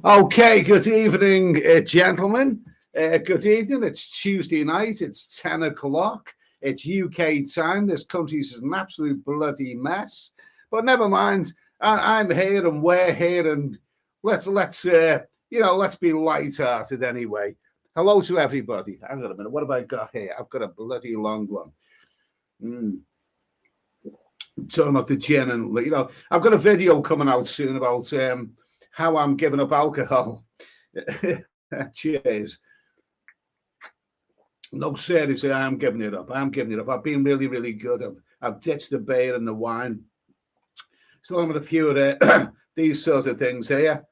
Okay, good evening, gentlemen. Good evening. It's Tuesday night. It's 10 o'clock. It's UK time. This country's an absolute bloody mess. But never mind. I'm here and we're here, and let's be light-hearted anyway. Hello to everybody. Hang on a minute. What have I got here? I've got a bloody long one. Talking about the gin, and I've got a video coming out soon about how I'm giving up alcohol. Cheers. No, seriously, I am giving it up. I'm giving it up. I've been really, really good. I've ditched the beer and the wine. Still having a few of these sorts of things here.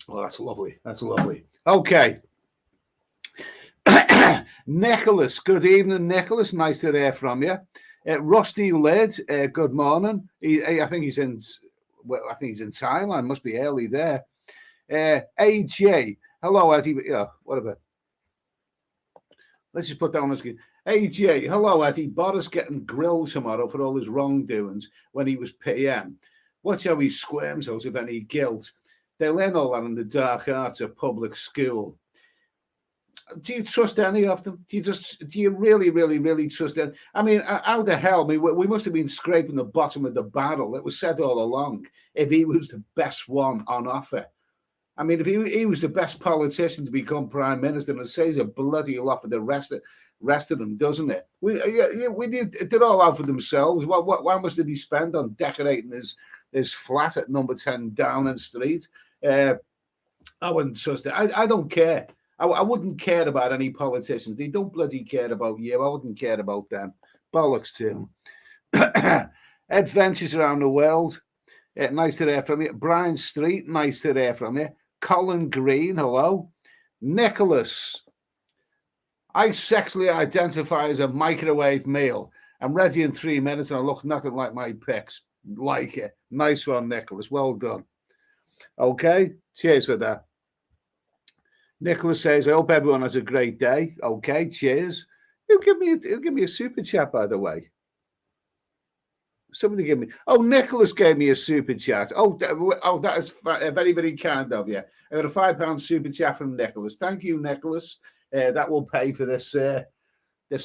Oh, that's lovely. That's lovely. Okay. Nicholas, good evening, Nicholas. Nice to hear from you. Rusty Lid, good morning. I think he's in Thailand. Must be early there. AJ, hello, Eddie. Yeah, whatever. Let's just put that on the screen. AJ, hello, Eddie. Boris getting grilled tomorrow for all his wrongdoings when he was PM. Watch how he squirms out of any guilt. They learn all that in the dark arts of public school. Do you trust any of them? Do you really, really, really trust them? I mean, how the hell? I mean, we must have been scraping the bottom of the barrel. It was said all along. If he was the best one on offer, I mean, if he was the best politician to become prime minister, and it says a bloody lot for the rest of them, doesn't it? We did all out for themselves. How much did he spend on decorating his flat at number 10 Downing Street? I wouldn't trust it. I don't care. I wouldn't care about any politicians. They don't bloody care about you. I wouldn't care about them. Bollocks to them. Adventures around the world. Nice to hear from you. Brian Street, nice to hear from you. Colin Green, hello. Nicholas, I sexually identify as a microwave meal. I'm ready in 3 minutes and I look nothing like my pics. Like it. Nice one, Nicholas. Well done. Okay, cheers for that. Nicholas says, I hope everyone has a great day. Okay, cheers. He'll give me a super chat, by the way. Somebody give me. Oh, Nicholas gave me a super chat. Oh, that is very, very kind of you. I got a £5 super chat from Nicholas. Thank you, Nicholas. That will pay for this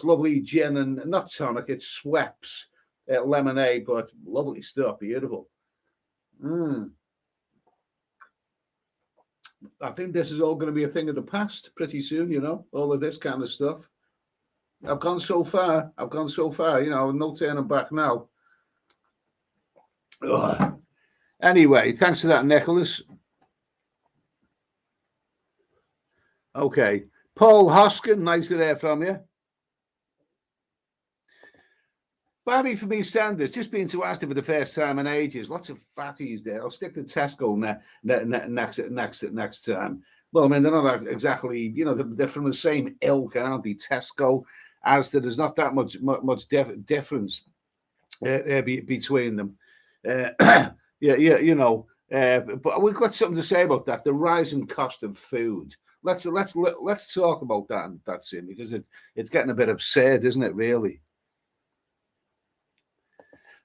lovely gin and not tonic. It's Schweppes lemonade, but lovely stuff. Beautiful. I think this is all going to be a thing of the past pretty soon, all of this kind of stuff. I've gone so far, no turning back now. Ugh. Anyway, thanks for that, Nicholas. Okay. Paul Hoskin, nice to hear from you. Barry, for me, standards, just been to Asda for the first time in ages. Lots of fatties there. I'll stick to Tesco next time. Well, I mean, they're not exactly, they're from the same ilk, aren't they? Tesco, Asda, there's not that much difference between them. But we've got something to say about that, the rising cost of food. Let's talk about that soon, because it's getting a bit absurd, isn't it, really?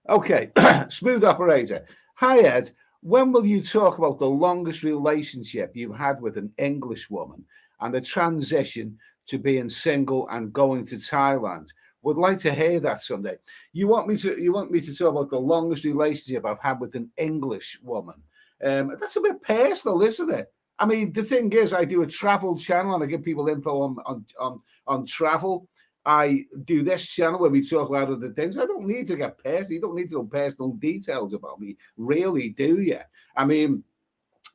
Okay, smooth operator. Hi, Ed. When will you talk about the longest relationship you've had with an English woman and the transition to being single and going to Thailand? Would like to hear that someday. You want me to talk about the longest relationship I've had with an English woman? That's a bit personal, isn't it? I mean, the thing is, I do a travel channel and I give people info on travel. I do this channel where we talk about other things. I don't need to get personal. You don't need to know personal details about me, really, do you? I mean,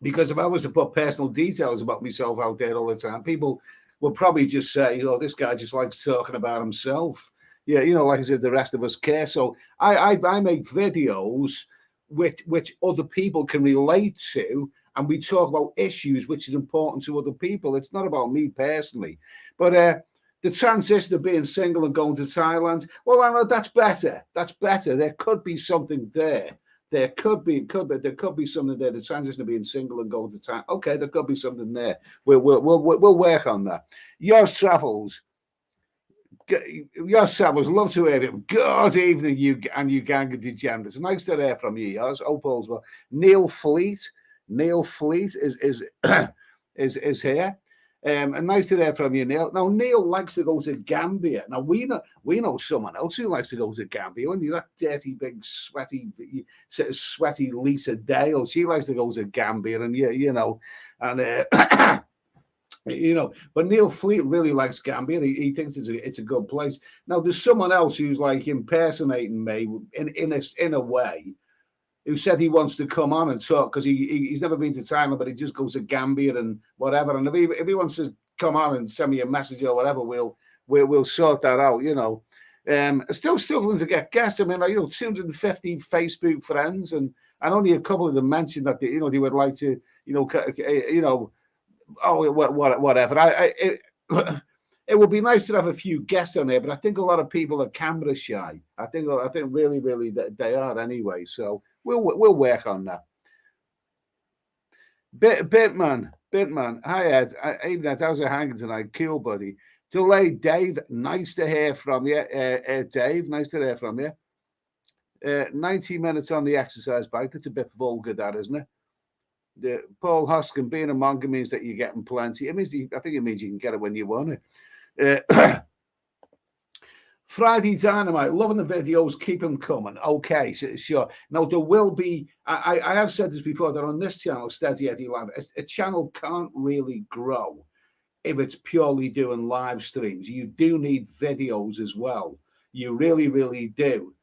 because if I was to put personal details about myself out there all the time, people would probably just say, this guy just likes talking about himself. Yeah, like as if the rest of us care. So I make videos which other people can relate to, and we talk about issues which are important to other people. It's not about me personally. But the transition of being single and going to Thailand, well, I know that's better. That's better. There could be something there. There could be something there. The transition of being single and going to Thailand. Okay, there could be something there. We'll work on that. Yours travels. Love to hear it. Good evening, you and you gang of degenerates. Nice to hear from you, yours. Hope all's well. Neil Fleet, Neil Fleet is is here. And nice to hear from you, Neil. Now, Neil likes to go to Gambia. Now, we know someone else who likes to go to Gambia. And that dirty, big, sweaty Lisa Dale. She likes to go to Gambia, and you know, and you know. But Neil Fleet really likes Gambia. He thinks it's a good place. Now, there's someone else who's like impersonating me in a way, who said he wants to come on and talk because he's never been to Thailand, but he just goes to Gambia and whatever. And if he wants to come on and send me a message or whatever, we'll sort that out. You know, still struggling to get guests. I mean, like, 250 Facebook friends, and only a couple of them mentioned that they would like to, whatever. It would be nice to have a few guests on there, but I think a lot of people are camera shy. I think really they are anyway. So we'll work on that. Bitman. Hi Ed. Even Ed, how's it hanging tonight? Cool, buddy. Delayed Dave. Nice to hear from you, Dave. Nice to hear from you. 90 minutes on the exercise bike. That's a bit vulgar, that, isn't it? Paul Hoskin, being a monk means that you're getting plenty. I think it means you can get it when you want it. Friday Dynamite, loving the videos, keep them coming. Okay, sure. Now, there will be, I have said this before, that on this channel, Steady Eddie Live, a channel can't really grow if it's purely doing live streams. You do need videos as well. You really do.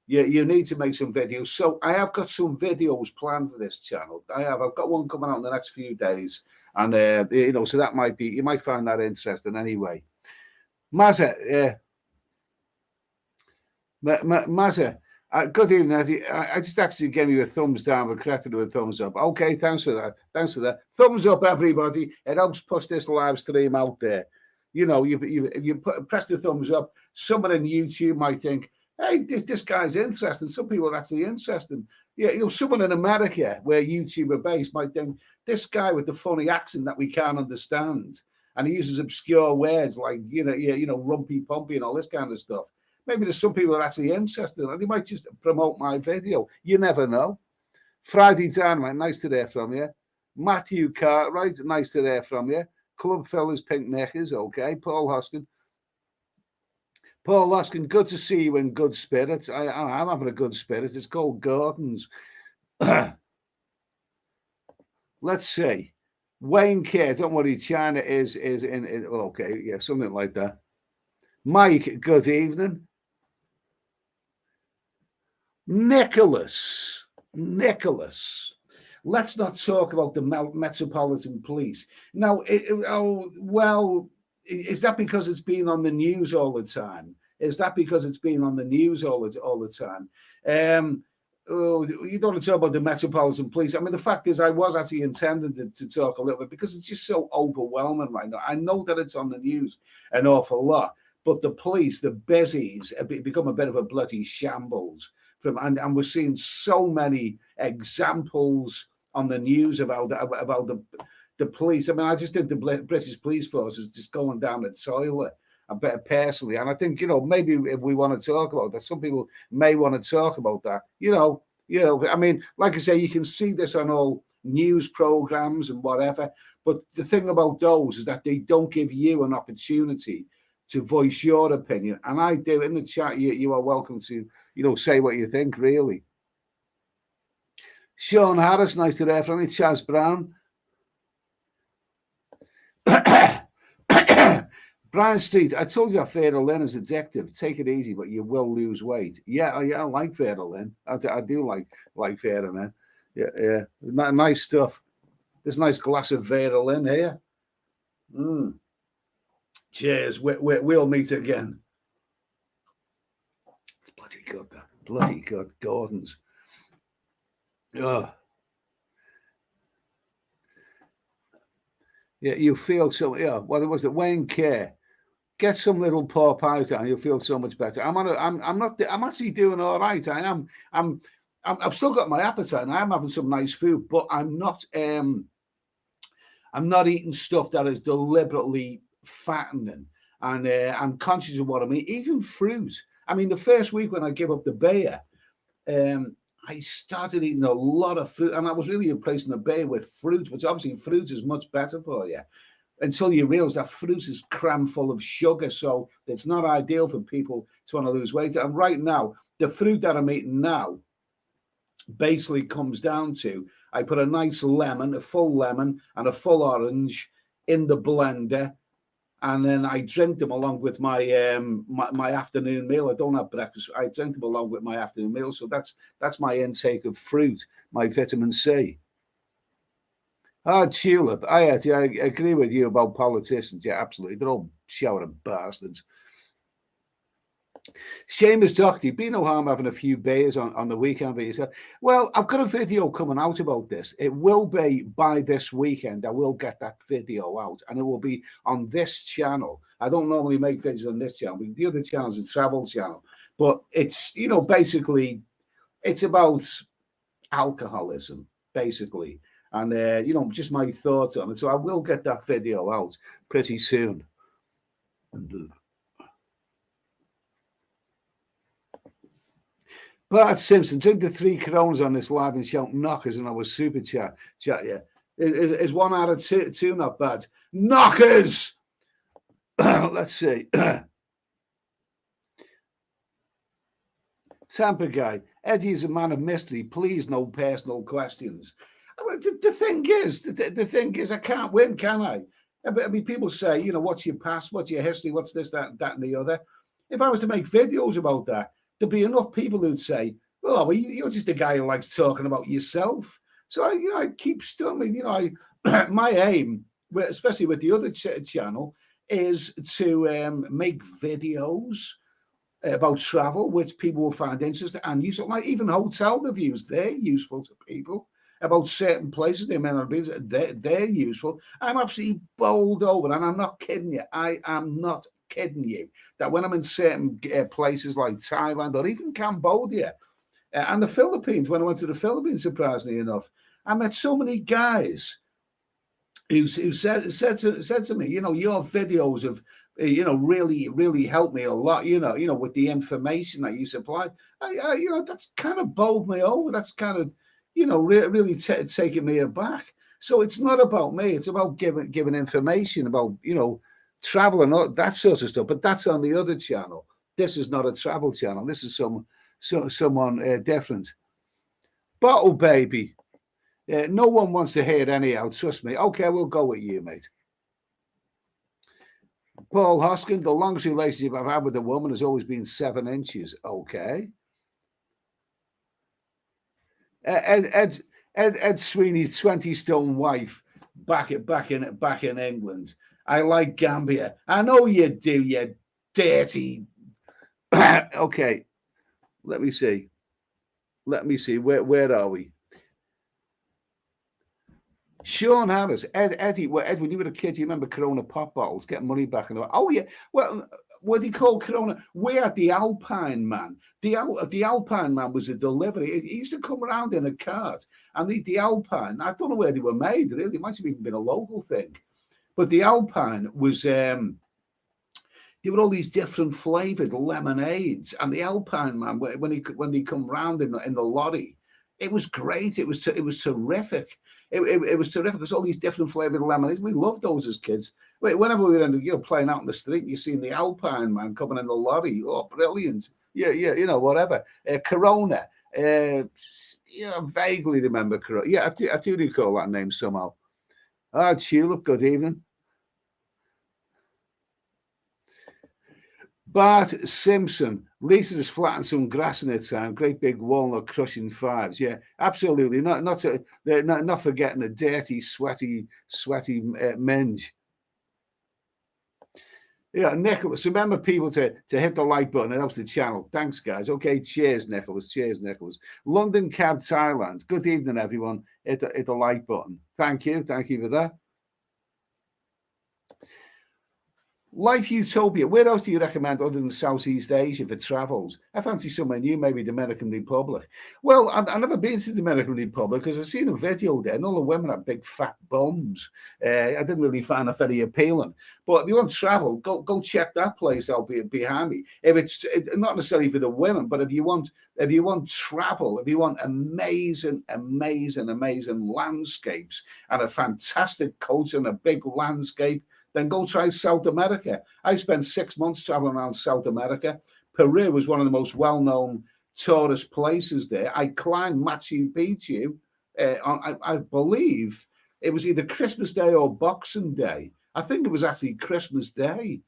You need to make some videos. So I have got some videos planned for this channel. I've got one coming out in the next few days. And, so that might be, you might find that interesting anyway. Mazza, Mazza, good evening, Eddie. I just actually gave you a thumbs down, but corrected with a thumbs up. Okay, thanks for that. Thumbs up, everybody. It helps push this live stream out there. You know, you press the thumbs up. Someone in YouTube might think, hey, this guy's interesting. Some people are actually interested. Yeah, someone in America where YouTube are based might think, this guy with the funny accent that we can't understand, and he uses obscure words like, rumpy pumpy and all this kind of stuff. Maybe there's some people who are actually interested, and they might just promote my video. You never know. Friday Dynamite, nice to hear from you. Matthew Cartwright, nice to hear from you. Club Fellas, Pink Knickers, okay. Paul Hoskin, good to see you in good spirits. I'm having a good spirit. It's called Gordon's. Let's see. Wayne Kerr, don't worry, China is in okay, yeah, something like that. Mike, good evening. Nicholas. Let's not talk about the Metropolitan Police. Now, is that because it's been on the news all the time? You don't want to talk about the Metropolitan Police. I mean, the fact is, I was actually intending to talk a little bit because it's just so overwhelming right now. I know that it's on the news an awful lot, but the police, the busies, have become a bit of a bloody shambles. And we're seeing so many examples on the news about the police. I mean, I just think the British police force is just going down the toilet. I bet personally, and I think maybe if we want to talk about that, some people may want to talk about that. I mean, like I say, you can see this on all news programs and whatever. But the thing about those is that they don't give you an opportunity to voice your opinion. And I do. In the chat, you are welcome to say what you think. Really, Sean Harris, nice to hear from you. Chaz Brown. Brian Street, I told you that Vera Lynn is addictive. Take it easy, but you will lose weight. Yeah, I like Vera Lynn. I do like Vera Lynn. Yeah. Nice stuff. This nice glass of Vera Lynn here. Cheers. We'll meet again. It's bloody good, that. Bloody good. Gordon's. Oh. Yeah, you feel so. Yeah, what was it? Wayne Kerr. Get some little pork pies down. You'll feel so much better. I'm actually doing all right. I am. I've still got my appetite, and I am having some nice food, but I'm not eating stuff that is deliberately fattening, and I'm conscious of what I mean. Even fruit. I mean, the first week when I give up the beer, I started eating a lot of fruit, and I was really replacing the beer with fruit, which obviously fruit is much better for you. Until you realize that fruit is crammed full of sugar, so it's not ideal for people to want to lose weight. And right now, the fruit that I'm eating now basically comes down to I put a nice lemon, a full lemon, and a full orange in the blender, and then I drink them along with my afternoon meal. I don't have breakfast. I drink them along with my afternoon meal. So that's my intake of fruit, my vitamin C. Ah, Tulip. I agree with you about politicians. Yeah, absolutely. They're all shower of bastards. Seamus Doherty, be no harm having a few beers on the weekend for yourself. Well, I've got a video coming out about this. It will be by this weekend. I will get that video out, and it will be on this channel. I don't normally make videos on this channel, but the other channel is a travel channel. But it's, basically, it's about alcoholism, basically. And, just my thoughts on it. So I will get that video out pretty soon. Bart Simpson, drink the 3 Coronas on this live and shout knockers in our super chat. Yeah. Is 1 out of 2 not bad? Knockers! Let's see. Tampa guy, Eddie is a man of mystery. Please, no personal questions. The thing is, I can't win, can I? I mean, people say, what's your past, what's your history, what's this, that, and the other. If I was to make videos about that, there'd be enough people who'd say, "Oh, well, you're just a guy who likes talking about yourself." So I keep stumbling. My aim, especially with the other channel, is to make videos about travel, which people will find interesting and useful. Like even hotel reviews, they're useful to people. About certain places they may not be, they're useful. I'm absolutely bowled over, and I'm not kidding you. I am not kidding you that when I'm in certain places like Thailand or even Cambodia and the Philippines, when I went to the Philippines, surprisingly enough, I met so many guys who said to me, your videos have really helped me a lot, with the information that you supply. That's kind of bowled me over. That's kind of really taking me aback. So it's not about me. It's about giving information about travel and all that sort of stuff. But that's on the other channel. This is not a travel channel. This is someone different. Bottle baby. No one wants to hear it anyhow. Trust me. Okay, we'll go with you, mate. Paul Hoskin, the longest relationship I've had with a woman has always been 7 inches. Okay. Ed Sweeney's 20-stone wife back in England. I like Gambia. I know you do, you dirty. Okay, let me see. Where are we? Sean Harris, Eddie, when you were a kid, you remember Corona pop bottles, getting money back in the. Oh yeah, well, what do you call Corona? We had the Alpine Man. The Alpine Man was a delivery. He used to come around in a cart, and the Alpine. I don't know where they were made. Really, it might have even been a local thing, but the Alpine was. There were all these different flavored lemonades, and the Alpine Man, when he come round in the lorry, it was great. It was terrific. It was terrific because all these different flavored lemonades. We loved those as kids. Whenever we were playing out in the street, you seen the Alpine Man coming in the lorry. Oh, brilliant! Yeah, whatever. Corona. I vaguely remember Corona. Yeah, I do recall that name somehow. Ah, Tulip. Good evening. Bart Simpson, Lisa just flattened some grass in her time. Great big walnut crushing 5s. Yeah, absolutely. Not forgetting a dirty, sweaty minge. Yeah, Nicholas. Remember people to hit the like button. It helps the channel. Thanks, guys. Okay, cheers, Nicholas. Cheers, Nicholas. London Cab, Thailand. Good evening, everyone. Hit the like button. Thank you for that. Life Utopia. Where else do you recommend other than Southeast Asia for travels? I fancy somewhere new, maybe Dominican Republic. Well, I've never been to Dominican Republic because I've seen a video there and all the women have big fat bums. I didn't really find it very appealing. But if you want to travel, go check that place out behind me. If it's not necessarily for the women, but if you want travel, if you want amazing landscapes and a fantastic culture and a big landscape, then go try South America. I spent 6 months traveling around South America. Peru was one of the most well-known tourist places there. I climbed Machu Picchu. I believe it was either Christmas Day or Boxing Day. I think it was actually Christmas Day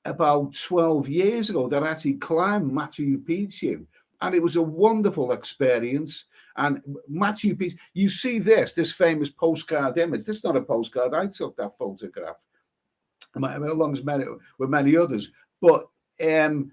about 12 years ago that I actually climbed Machu Picchu. And it was a wonderful experience. And Machu Picchu, you see this famous postcard image. This is not a postcard. I took that photograph, along with many others. But if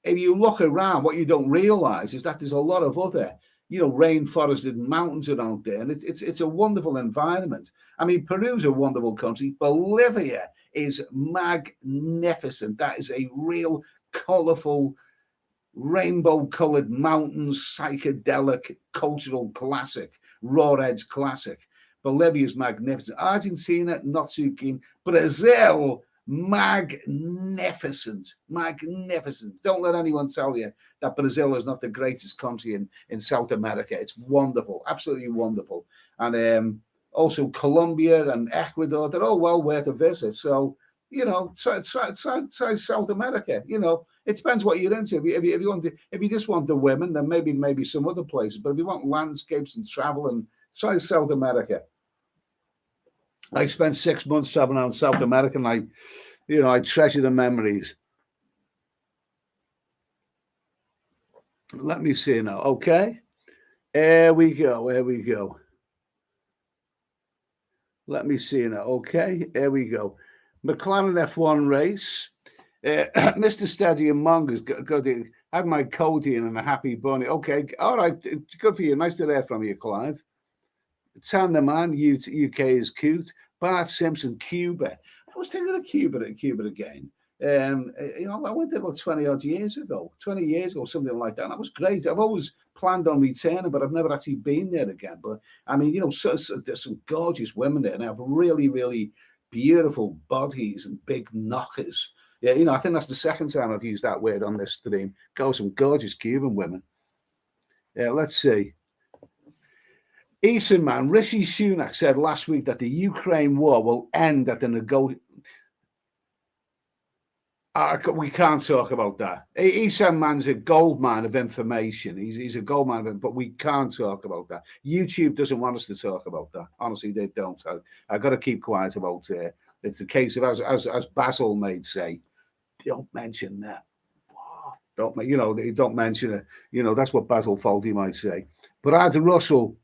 you look around, what you don't realize is that there's a lot of other, rainforested mountains around there. And it's a wonderful environment. I mean, Peru's a wonderful country. Bolivia is magnificent. That is a real colorful, rainbow-colored mountains, psychedelic, cultural classic, raw edge classic. Bolivia's magnificent. Argentina, not too keen. Brazil, magnificent. Don't let anyone tell you that Brazil is not the greatest country in South America. It's wonderful, absolutely wonderful. And also Colombia and Ecuador, they're all well worth a visit. So, try South America. It depends what you're into. If you just want the women, then maybe some other places. But if you want landscapes and travel, and try South America. I spent 6 months traveling around South America, and I treasure the memories. Let me see now. Okay, here we go. Let me see now. Okay, here we go. McLaren F1 race. Mr. Steady and Monger's had my codeine and a happy bunny. Okay, all right, good for you. Nice to hear from you, Clive. Tan the Man, UK is cute. Bart Simpson, Cuba. I was thinking of Cuba again. I went there about 20 years ago, something like that. And that was great. I've always planned on returning, but I've never actually been there again. But I mean, there's some gorgeous women there, and they have really, really beautiful bodies and big knockers. Yeah, I think that's the second time I've used that word on this stream. Some gorgeous Cuban women. Yeah, let's see. Eastern Man, Rishi Sunak said last week that the Ukraine war will end at the we can't talk about that. Eastern Man's a gold mine of information. He's a gold mine, but we can't talk about that. YouTube doesn't want us to talk about that. Honestly, they don't. I've got to keep quiet about it. It's the case of, as Basil may say, don't mention that. Don't mention it. That's what Basil Fawlty might say. Brad Russell,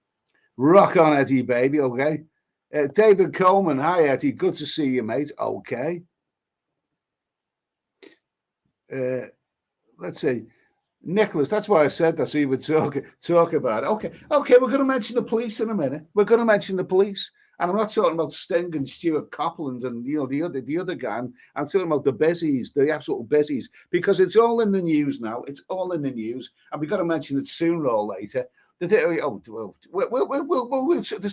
rock on, Eddie, baby. Okay. David Coleman, hi, Eddie. Good to see you, mate. Okay. Let's see. Nicholas, that's why I said that, so you would talk about it. Okay, we're going to mention the police in a minute. We're going to mention the police. And I'm not talking about Sting and Stuart Copeland and the other guy. I'm talking about the bezies, the absolute bezies, because it's all in the news now. It's all in the news, and we've got to mention it sooner or later. There's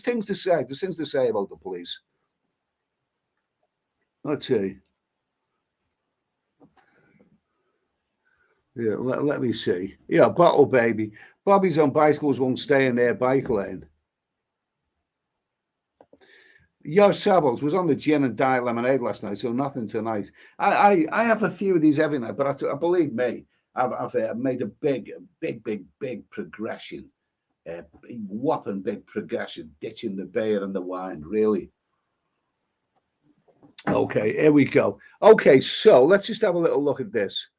things to say. There's things to say about the police. Let's see. Yeah, let me see. Yeah, Bottle Baby. Bobbies on bicycles won't stay in their bike lane. Your Savills was on the gin and diet lemonade last night, so nothing tonight. I have a few of these every night, but believe me, I've made a big progression, a whopping big progression, ditching the beer and the wine, really. Okay, here we go. Okay, so let's just have a little look at this.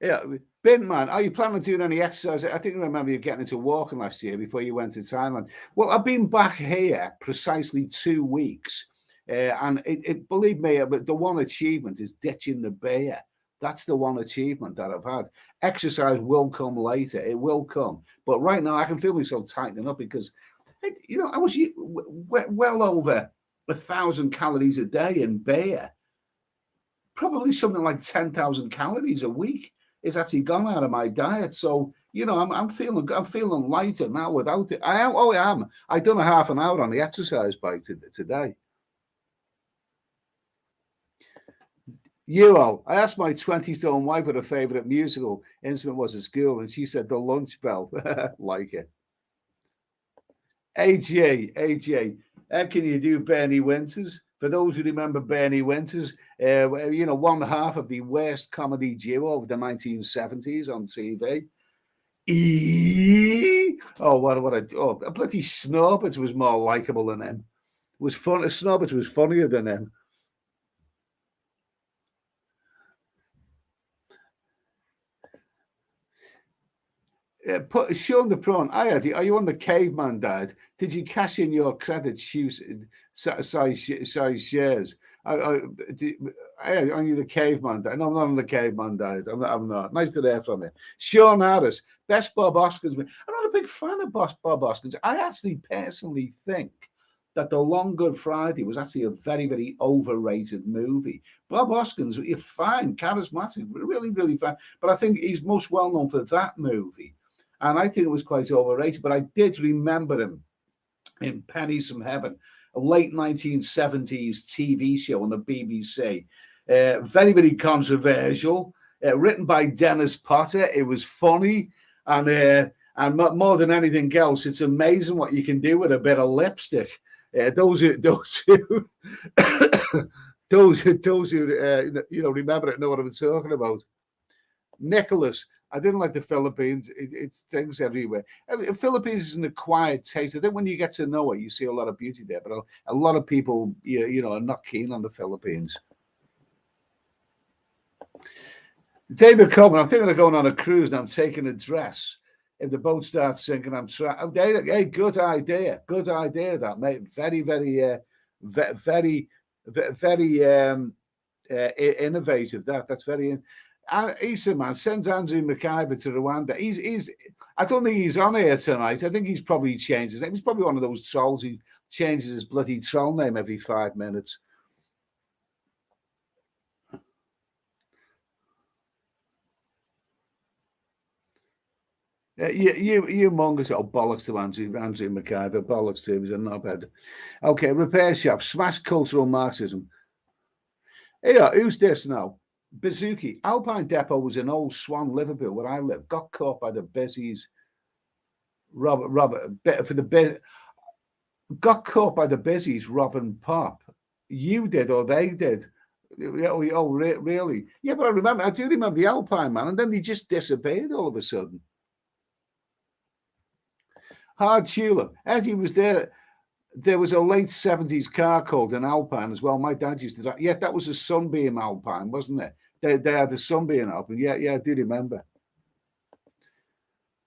Yeah, Bintman, are you planning on doing any exercise? I think I remember you getting into walking last year before you went to Thailand. Well, I've been back here precisely 2 weeks. And believe me, the one achievement is ditching the beer. That's the one achievement that I've had. Exercise will come later. It will come. But right now, I can feel myself tightening up because, I was well over 1,000 calories a day in beer. Probably something like 10,000 calories a week is actually gone out of my diet. So, you know, I'm feeling lighter now without it. I am. I done a half an hour on the exercise bike today. I asked my 20-stone wife what her favorite musical instrument was at school, and she said the lunch bell. Like it. AJ, how can you do Bernie Winters? For those who remember Bernie Winters, you know, one half of the worst comedy duo of the 1970s on TV. A bloody Snobbit was more likable than him. Snobbit was funnier than him. Sean the Prawn, are you on the caveman diet? Did you cash in your credit size shares? Are you the caveman diet? No, I'm not on the caveman diet. I'm not. Nice to hear from you. Sean Harris, best Bob Hoskins. I'm not a big fan of Bob Hoskins. I actually personally think that The Long Good Friday was actually a very, very overrated movie. Bob Hoskins, you're fine, charismatic, really, really fine. But I think he's most well known for that movie. And I think it was quite overrated, but I did remember him in Pennies from Heaven, a late 1970s TV show on the BBC. Very, very controversial. Written by Dennis Potter. It was funny. And more than anything else, it's amazing what you can do with a bit of lipstick. Those who remember it know what I'm talking about. Nicholas, I didn't like the Philippines. It's things everywhere. Philippines is an acquired taste. I think when you get to know it, you see a lot of beauty there. But a lot of people, are not keen on the Philippines. David Coleman, I'm thinking of going on a cruise and I'm taking a dress. If the boat starts sinking, I'm trying. Hey, good idea. Good idea, that, mate. Very, very, very, innovative. That's very. Issa, man, sends Andrew McIver to Rwanda. He's. I don't think he's on here tonight. I think he's probably changed his name. He's probably one of those trolls who changes his bloody troll name every 5 minutes. You mongoose. Oh, bollocks to Andrew McIver. Bollocks to him. He's a knobhead. Okay, repair shop. Smash cultural Marxism. Yeah, who's this now? Bazooki. Alpine Depot was an old Swan, Liverpool, where I live. Got caught by the busies. Got caught by the busies robbing pop. You did, or they did. Oh, really? Yeah, but I do remember the Alpine, man, and then he just disappeared all of a sudden. Hard Tulip. Eddie was there. There was a late 70s car called an Alpine as well. My dad used to drive. Yeah, that was a Sunbeam Alpine, wasn't it? They had a Sunbeam Alpine. Yeah, I do remember.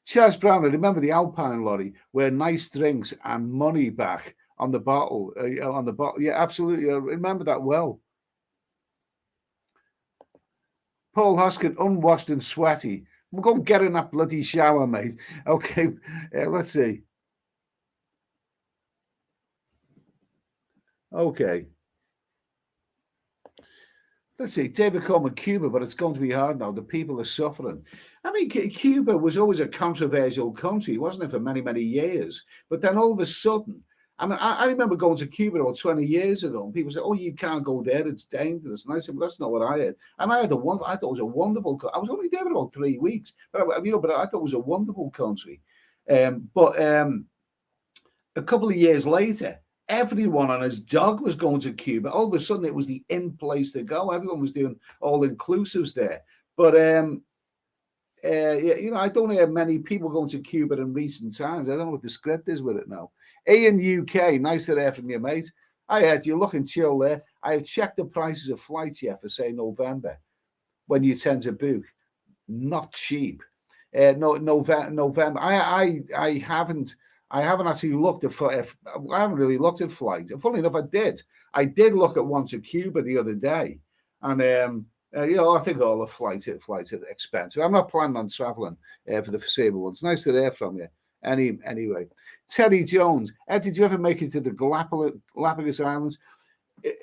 Chaz Brown, I remember the Alpine lorry where nice drinks and money back on the bottle. Yeah, absolutely. I remember that well. Paul Hoskin, unwashed and sweaty. We'll go and get in that bloody shower, mate. Okay, let's see. Okay. Let's see, David Coleman, Cuba, but it's going to be hard now. The people are suffering. I mean, Cuba was always a controversial country, wasn't it, for many, many years? But then all of a sudden, I mean, I remember going to Cuba about 20 years ago, and people said, "Oh, you can't go there; it's dangerous." And I said, "Well, that's not what I had." And I thought it was a wonderful. I was only there for about 3 weeks, but I thought it was a wonderful country. But a couple of years later, everyone and his dog was going to Cuba. All of a sudden, it was the in place to go. Everyone was doing all inclusives there. But I don't hear many people going to Cuba in recent times. I don't know what the script is with it now. Ian UK, nice to hear from you, mate. I heard you're looking chill there. I have checked the prices of flights yet for, say, November, when you tend to book. Not cheap. November. I haven't actually looked at. I haven't really looked at flights. Funnily enough, I did. I did look at one to Cuba the other day, and I think all the flights are expensive. I'm not planning on traveling for the foreseeable ones. Nice to hear from you. Anyway, Teddy Jones. Ed, did you ever make it to the Galapagos Islands?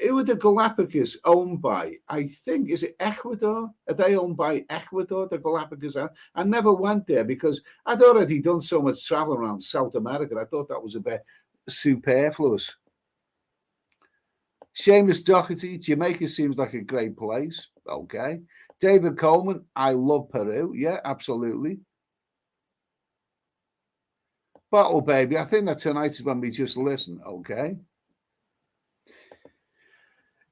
Who are the Galapagos owned by? I think, is it Ecuador? Are they owned by Ecuador, the Galapagos Islands? I never went there because I'd already done so much travel around South America. I thought that was a bit superfluous. Seamus Doherty, Jamaica seems like a great place. Okay. David Coleman, I love Peru. Yeah, absolutely. Bottle Baby, I think that tonight is when we just listen. Okay.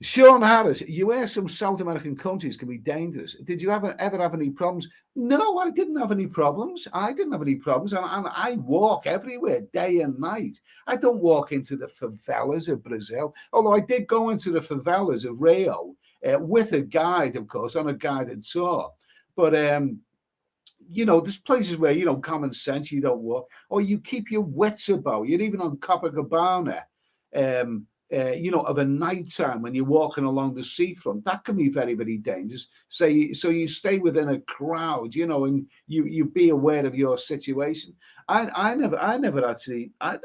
Sean Harris, you hear some South American countries can be dangerous. Did you ever have any problems? No, I didn't have any problems. And I walk everywhere, day and night. I don't walk into the favelas of Brazil, although I did go into the favelas of Rio with a guide, of course, on a guided tour. But, there's places where, common sense, you don't walk, or you keep your wits about. You're even on Copacabana. Of a night time when you're walking along the seafront, that can be very, very dangerous. So you stay within a crowd, and you be aware of your situation. I never actually, I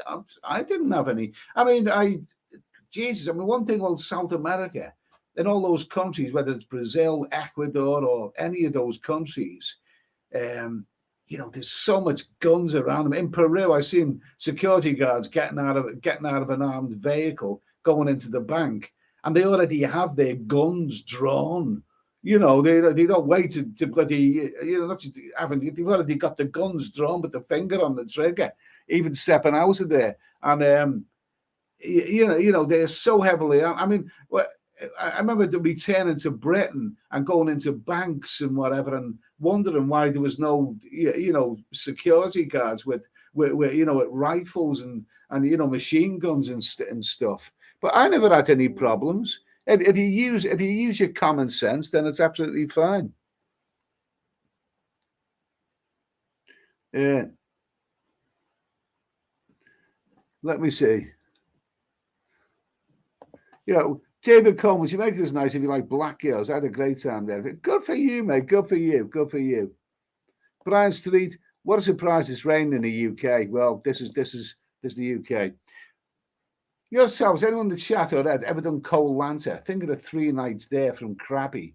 didn't have any. One thing about South America, in all those countries, whether it's Brazil, Ecuador, or any of those countries, there's so much guns around them. In Peru, I seen security guards getting out of an armed vehicle, going into the bank, and they already have their guns drawn. They don't wait to bloody, they've already got the guns drawn with the finger on the trigger, even stepping out of there. And they're so heavily. I remember returning to Britain and going into banks and whatever, and wondering why there was no, security guards with rifles and machine guns and stuff. But I never had any problems. If you use your common sense, then it's absolutely fine. Yeah. Let me see. David Coleman, you make it as nice if you like black girls. I had a great time there. Good for you, mate. Good for you. Brian Street, what a surprise it's raining in the UK. Well, this is the UK. Yourselves, anyone in the chat or Ed, ever done Koh Lanta? Think of the 3 nights there from Krabi.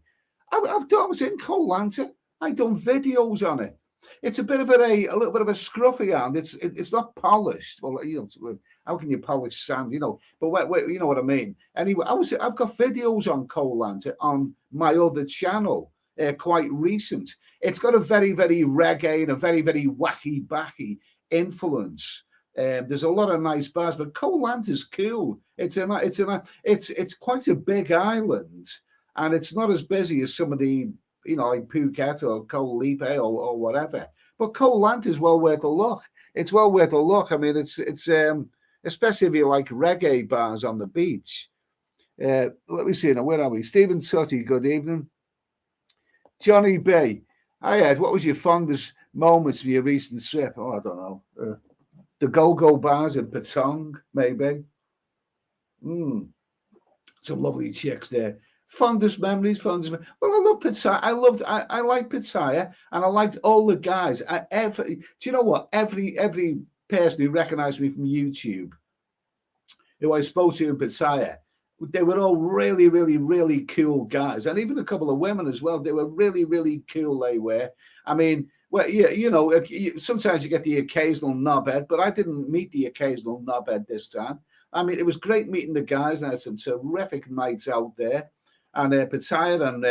I was in Koh Lanta. I've done videos on it. It's a bit of a little bit of a scruffy hand. It's not polished. Well, how can you polish sand? But you know what I mean. Anyway, I've got videos on Koh Lanta on my other channel, quite recent. It's got a very, very reggae and a very, very wacky backy influence. There's a lot of nice bars, but Koh Lanta's cool. It's quite a big island, and it's not as busy as some of the like Phuket or Koh Lipe or whatever. But Koh Lanta is well worth a look. It's well worth a look. I mean, it's especially if you like reggae bars on the beach. Let me see now. Where are we? Stephen Tutty, good evening. Johnny B. Hi Ed, what was your fondest moments of your recent trip? Oh, I don't know. The go-go bars in Patong, maybe. Some lovely chicks there. Fondest memories. Well, I love Pattaya. I like Pattaya, and I liked all the guys. Do you know what? Every person who recognised me from YouTube, who I spoke to in Pattaya, they were all really, really, really cool guys, and even a couple of women as well. They were really, really cool. They were. I mean, well, yeah, sometimes you get the occasional knobhead, but I didn't meet the occasional knobhead this time. I mean, it was great meeting the guys, and I had some terrific nights out there. And Pattaya, and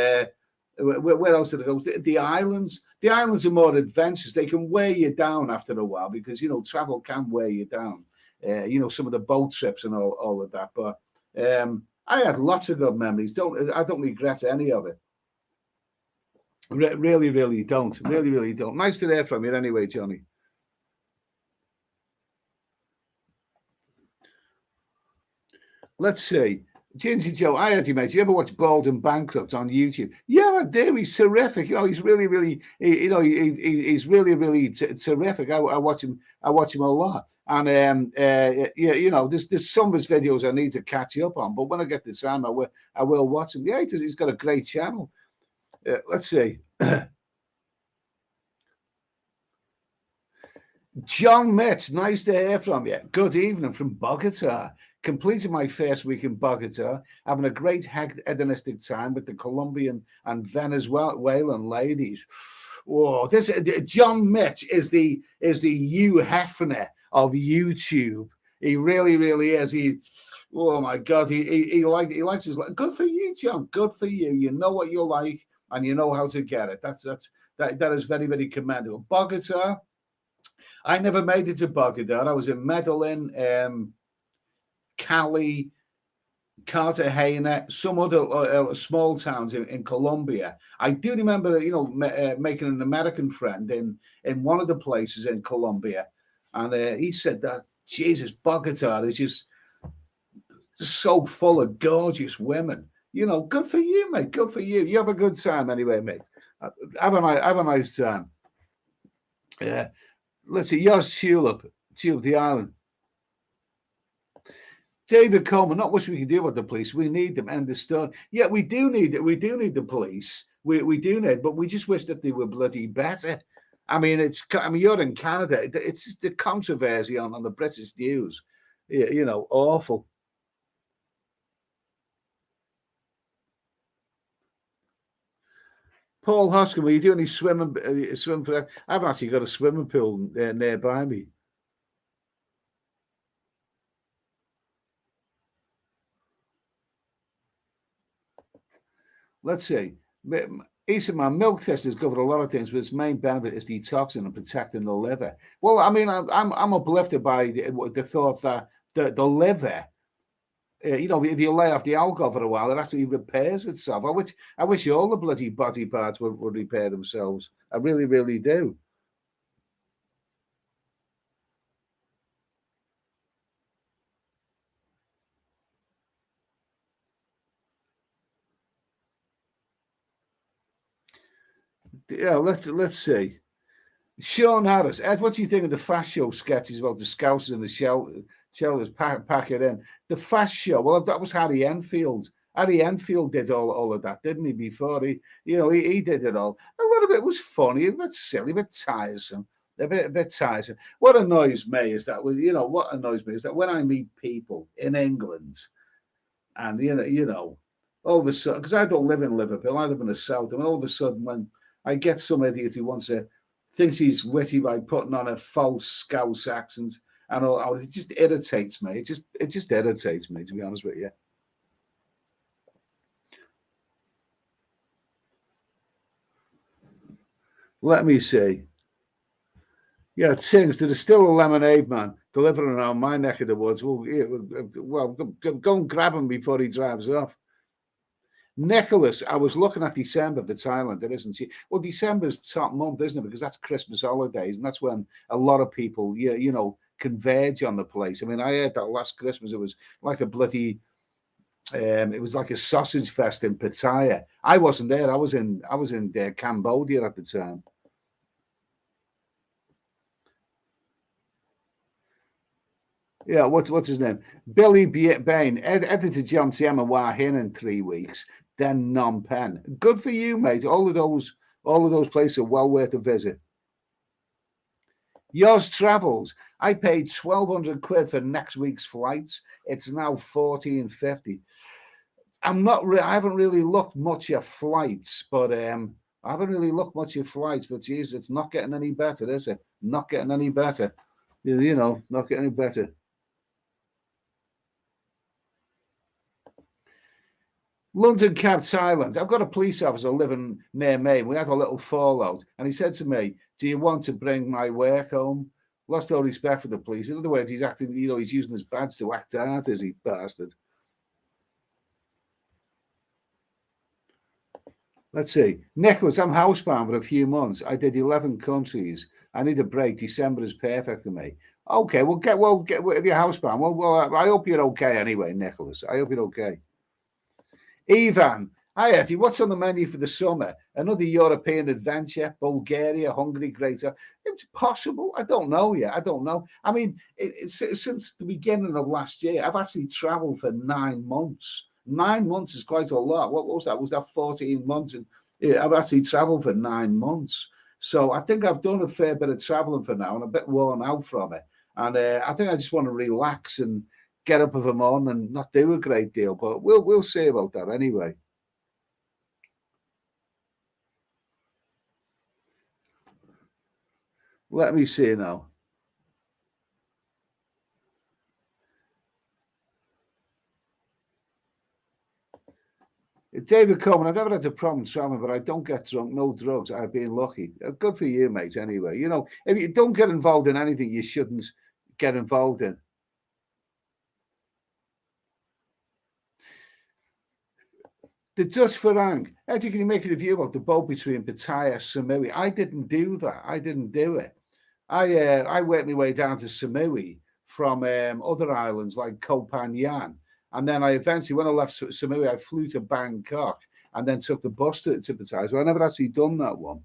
where else did I go? The islands. The islands are more adventurous. They can wear you down after a while because travel can wear you down. Some of the boat trips and all of that. But I had lots of good memories. I don't regret any of it. Really, really don't. Really, really don't. Nice to hear from you anyway, Johnny. Let's see. Ginger Joe, I had you, mate. You ever watch Bald and Bankrupt on YouTube? Yeah, I do. He's terrific. He's really, really, he's really, really terrific. I watch him a lot. And there's some of his videos I need to catch up on. But when I get the time, I will watch him. Yeah, he's got a great channel. Let's see. John Mitch, nice to hear from you. Good evening from Bogota. Completed my first week in Bogota, having a great hedonistic time with the Colombian and Venezuelan ladies. Whoa, this John Mitch is the Hugh Hefner of YouTube. He really, really is. Oh my God, he likes his life. Good for you, John. Good for you. You know what you like and you know how to get it. That is very, very commendable. Bogota. I never made it to Bogota. I was in Medellin, Cali, Cartagena, some other small towns in Colombia. I do remember, making an American friend in one of the places in Colombia, and he said that Jesus, Bogota is just so full of gorgeous women. Good for you, mate. Good for you. You have a good time anyway, mate. Have a nice time. Yeah. Let's see. Yours, Tulip, the island. David Coleman, not much we can do about the police. We need them. End of story. Yeah, we do need it. We do need the police. We do need, but we just wish that they were bloody better. I mean, you're in Canada. It's just the controversy on the British news. Awful. Paul Hoskin, will you do any swimming? Swim for that? I haven't actually got a swimming pool nearby me. Let's see. Eastman, milk test has covered a lot of things, but its main benefit is detoxing and protecting the liver. Well, I mean, I'm uplifted by the thought that the liver, if you lay off the alcohol for a while, it actually repairs itself. I wish all the bloody body parts would repair themselves. I really, really do. Yeah, let's see. Sean Harris, Ed, what do you think of the Fast Show sketches about the Scousers and the shelters pack it in? The Fast Show, well, that was Harry Enfield. Harry Enfield did all of that, didn't he? Before he did it all. A lot of it was funny, a bit silly, a bit tiresome, a bit tiresome. What annoys me is that when I meet people in England, and all of a sudden, because I don't live in Liverpool, I live in the south, and all of a sudden when I get some idiot who thinks he's witty by putting on a false Scouse accent and all. It just irritates me. It just irritates me, to be honest with you. Let me see. Yeah, Tings, there's still a lemonade man delivering around my neck of the woods. Well, go and grab him before he drives off. Nicholas, I was looking at December for Thailand. There isn't. Well, December's top month, isn't it? Because that's Christmas holidays, and that's when a lot of people, converge on the place. I mean, I heard that last Christmas it was like a bloody, it was like a sausage fest in Pattaya. I wasn't there. I was in Cambodia at the time. Yeah, what's his name? Billy Bain, editor John TM and Wahin in 3 weeks. Then Phnom Penh. Good for you, mate. All of those places are well worth a visit. Yours travels. I paid 1,200 quid for next week's flights. It's now 1450. I haven't really looked much at flights, but geez, it's not getting any better, is it? Not getting any better. Not getting any better. London Cab Thailand. I've got a police officer living near me. We had a little fallout, and he said to me, "Do you want to bring my work home?" Lost all respect for the police. In other words, he's acting. He's using his badge to act out, is he, bastard? Let's see. Nicholas, I'm housebound for a few months. I did 11 countries. I need a break. December is perfect for me. Okay, if you're housebound. Well, I hope you're okay anyway, Nicholas. I hope you're okay. Ivan, hi Eddie, what's on the menu for the summer? Another European adventure, Bulgaria, Hungary, Greater. It's possible. I don't know yet. I don't know. I mean, since the beginning of last year, I've actually traveled for 9 months. 9 months is quite a lot. What was that? Was that 14 months? And I've actually traveled for 9 months. So I think I've done a fair bit of traveling for now and a bit worn out from it. And I think I just want to relax and get up of a morning and not do a great deal. But we'll see about that anyway. Let me see now. David Coleman, I've never had a problem traveling, but I don't get drunk, no drugs. I've been lucky. Good for you, mate, anyway. You know, if you don't get involved in anything you shouldn't get involved in. The Dutch Farang. Eddie, can you make a review about the boat between Pattaya and Samui? I didn't do that. I didn't do it. I worked my way down to Samui from other islands like Koh Phangan. And then I eventually, when I left Samui, I flew to Bangkok and then took the bus to Pattaya. So I never actually done that one.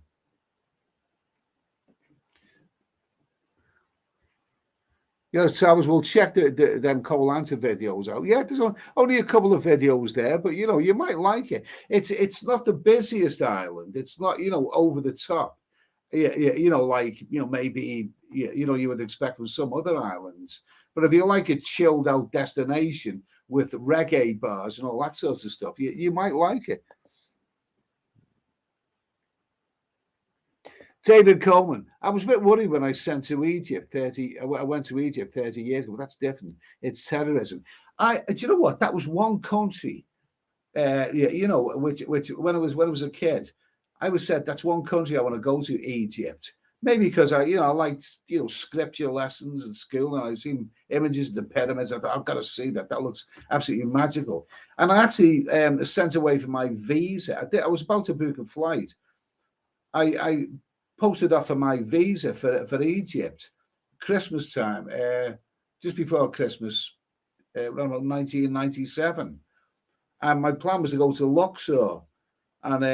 Yes, Towers, we'll check them Koh Lanta videos out. Yeah, there's only a couple of videos there, but you know, you might like it. It's not the busiest island. It's not, you know, over the top. Yeah, you know, like, you know, maybe you know, you would expect from some other islands. But if you like a chilled out destination with reggae bars and all that sorts of stuff, you might like it. David Coleman, I was a bit worried when I sent to Egypt 30. I went to Egypt 30 years ago, but that's different. It's terrorism. Do you know what? That was one country. You know, which when I was a kid, I was said that's one country I want to go to, Egypt. Maybe because I liked, you know, scripture lessons in school, and I've seen images of the pyramids. I thought I've got to see that. That looks absolutely magical. And I actually sent away for my visa. I was about to book a flight. I posted off for my visa for Egypt, Christmas time, just before Christmas, around 1997. And my plan was to go to Luxor, and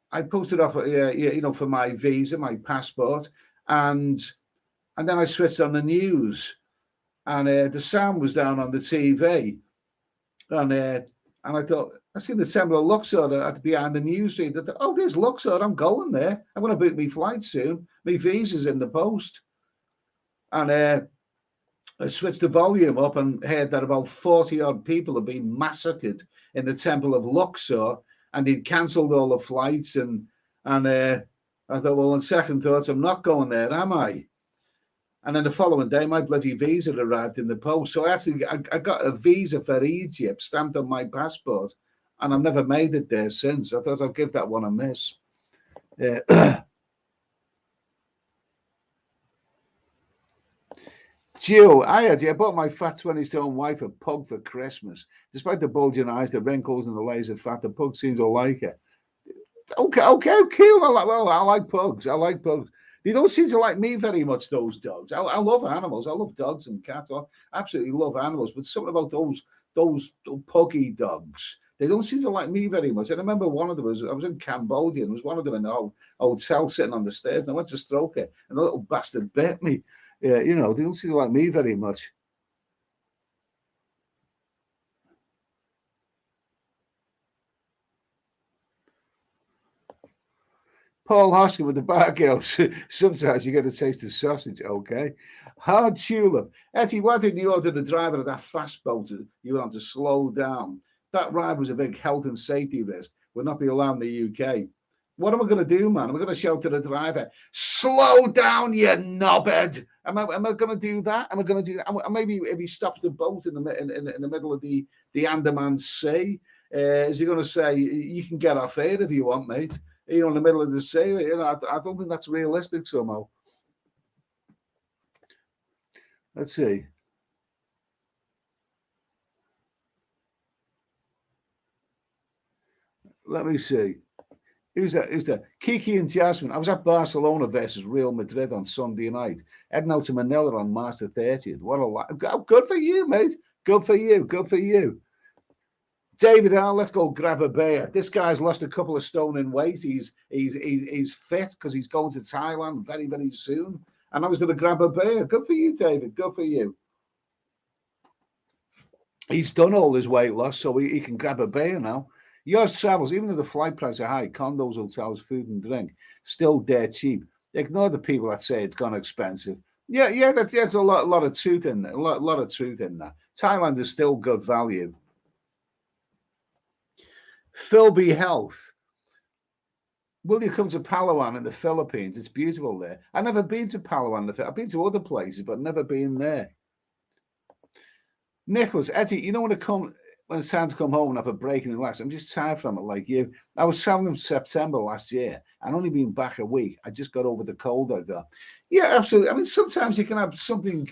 I posted off, you know, for my visa, my passport, and then I switched on the news, and the sound was down on the TV, and I thought, I seen the symbol of Luxor behind the news feed. I thought, oh, there's Luxor. I'm going there. I'm going to book my flight soon. My visa's in the post. And I switched the volume up and heard that about 40 odd people had been massacred in the temple of Luxor, and they'd cancelled all the flights. And I thought, well, on second thoughts, I'm not going there, am I? And then the following day, my bloody visa arrived in the post. So I got a visa for Egypt stamped on my passport, and I've never made it there since. I thought I'd give that one a miss. Jill, I bought my fat 20-stone wife a pug for Christmas. Despite the bulging eyes, the wrinkles, and the layers of fat, the pug seems to like it. Okay, cool. I like pugs. I like pugs. They don't seem to like me very much, those dogs. I love animals. I love dogs and cats. I absolutely love animals. But something about those puggy dogs, they don't seem to like me very much. I remember one of them I was in Cambodia, and there was one of them in a hotel sitting on the stairs, and I went to stroke it, and the little bastard bit me. Yeah, you know, they don't seem to like me very much. Paul Hoskin with the bar girls. Sometimes you get a taste of sausage, okay? Hard tulip. Etty, why didn't you order the driver of that fast boat you were on to slow down? That ride was a big health and safety risk. Would not be allowed in the UK. What am I going to do, man? Am I going to shout to the driver, slow down, you knobhead? Am I going to do that? Am I going to do that? Maybe if he stops the boat in the middle of the Andaman Sea, is he going to say, you can get off here if you want, mate? You know, in the middle of the sea. You know, I don't think that's realistic somehow. Let's see. Let me see. Who's that? Kiki and Jasmine. I was at Barcelona versus Real Madrid on Sunday night. Heading out to Manila on March the 30th. What a good for you, mate. Good for you. Good for you. David, let's go grab a beer. This guy's lost a couple of stone in weight. He's fit because he's going to Thailand very, very soon. And I was going to grab a beer. Good for you, David. Good for you. He's done all his weight loss, so he can grab a beer now. Yours travels, even though the flight prices are high, condos, hotels, food and drink, still dead cheap. Ignore the people that say it's gone expensive. Yeah, that's a lot of truth in there. A lot of truth in that. Thailand is still good value. Philby Health. Will you come to Palawan in the Philippines? It's beautiful there. I've never been to Palawan. I've been to other places, but never been there. Nicholas, Eddie, you know when it's time to come home and have a break and relax, I'm just tired from it like you. I was traveling in September last year and only been back a week. I just got over the cold I got. Yeah, absolutely. I mean, sometimes you can have something,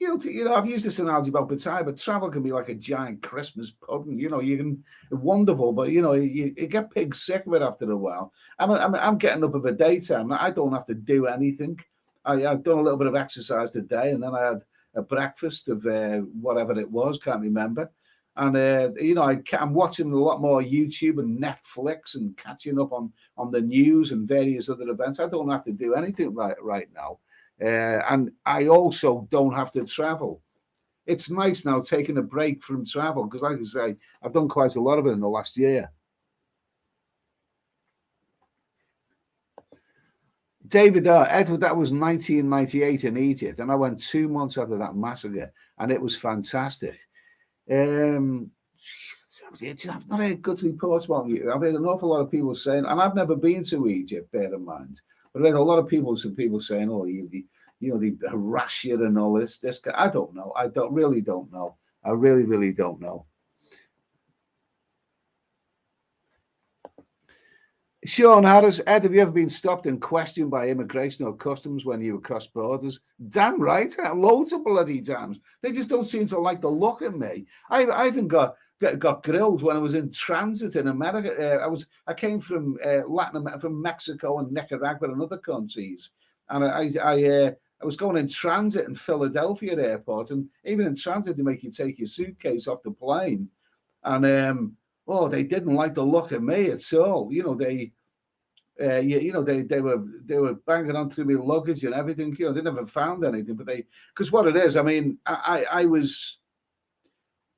I've used this analogy about Batai, but travel can be like a giant Christmas pudding. You can, wonderful, but you get pig sick of it after a while. I'm getting up of a daytime. I don't have to do anything. I've done a little bit of exercise today, and then I had a breakfast of whatever it was, can't remember. And I'm watching a lot more YouTube and Netflix and catching up on the news and various other events. I don't have to do anything right now. And I also don't have to travel. It's nice now taking a break from travel because, like I say, I've done quite a lot of it in the last year. David Edward, that was 1998 in Egypt, and I went 2 months after that massacre, and it was fantastic. I've not heard good reports about you. I've heard an awful lot of people saying, and I've never been to Egypt, bear in mind. But I had a lot of people saying, "Oh, they harass you and all this." I don't know. I really don't know. I really don't know. Sean Harris, Ed, have you ever been stopped and questioned by immigration or customs when you cross borders? Damn right, loads of bloody times. They just don't seem to like the look at me. I even got grilled when I was in transit in America. I came from Latin America, from Mexico and Nicaragua and other countries, and I was going in transit in Philadelphia airport, and even in transit they make you take your suitcase off the plane, and they didn't like the look of me at all. They were banging on through my luggage and everything. They never found anything, but because what it is, I mean, I was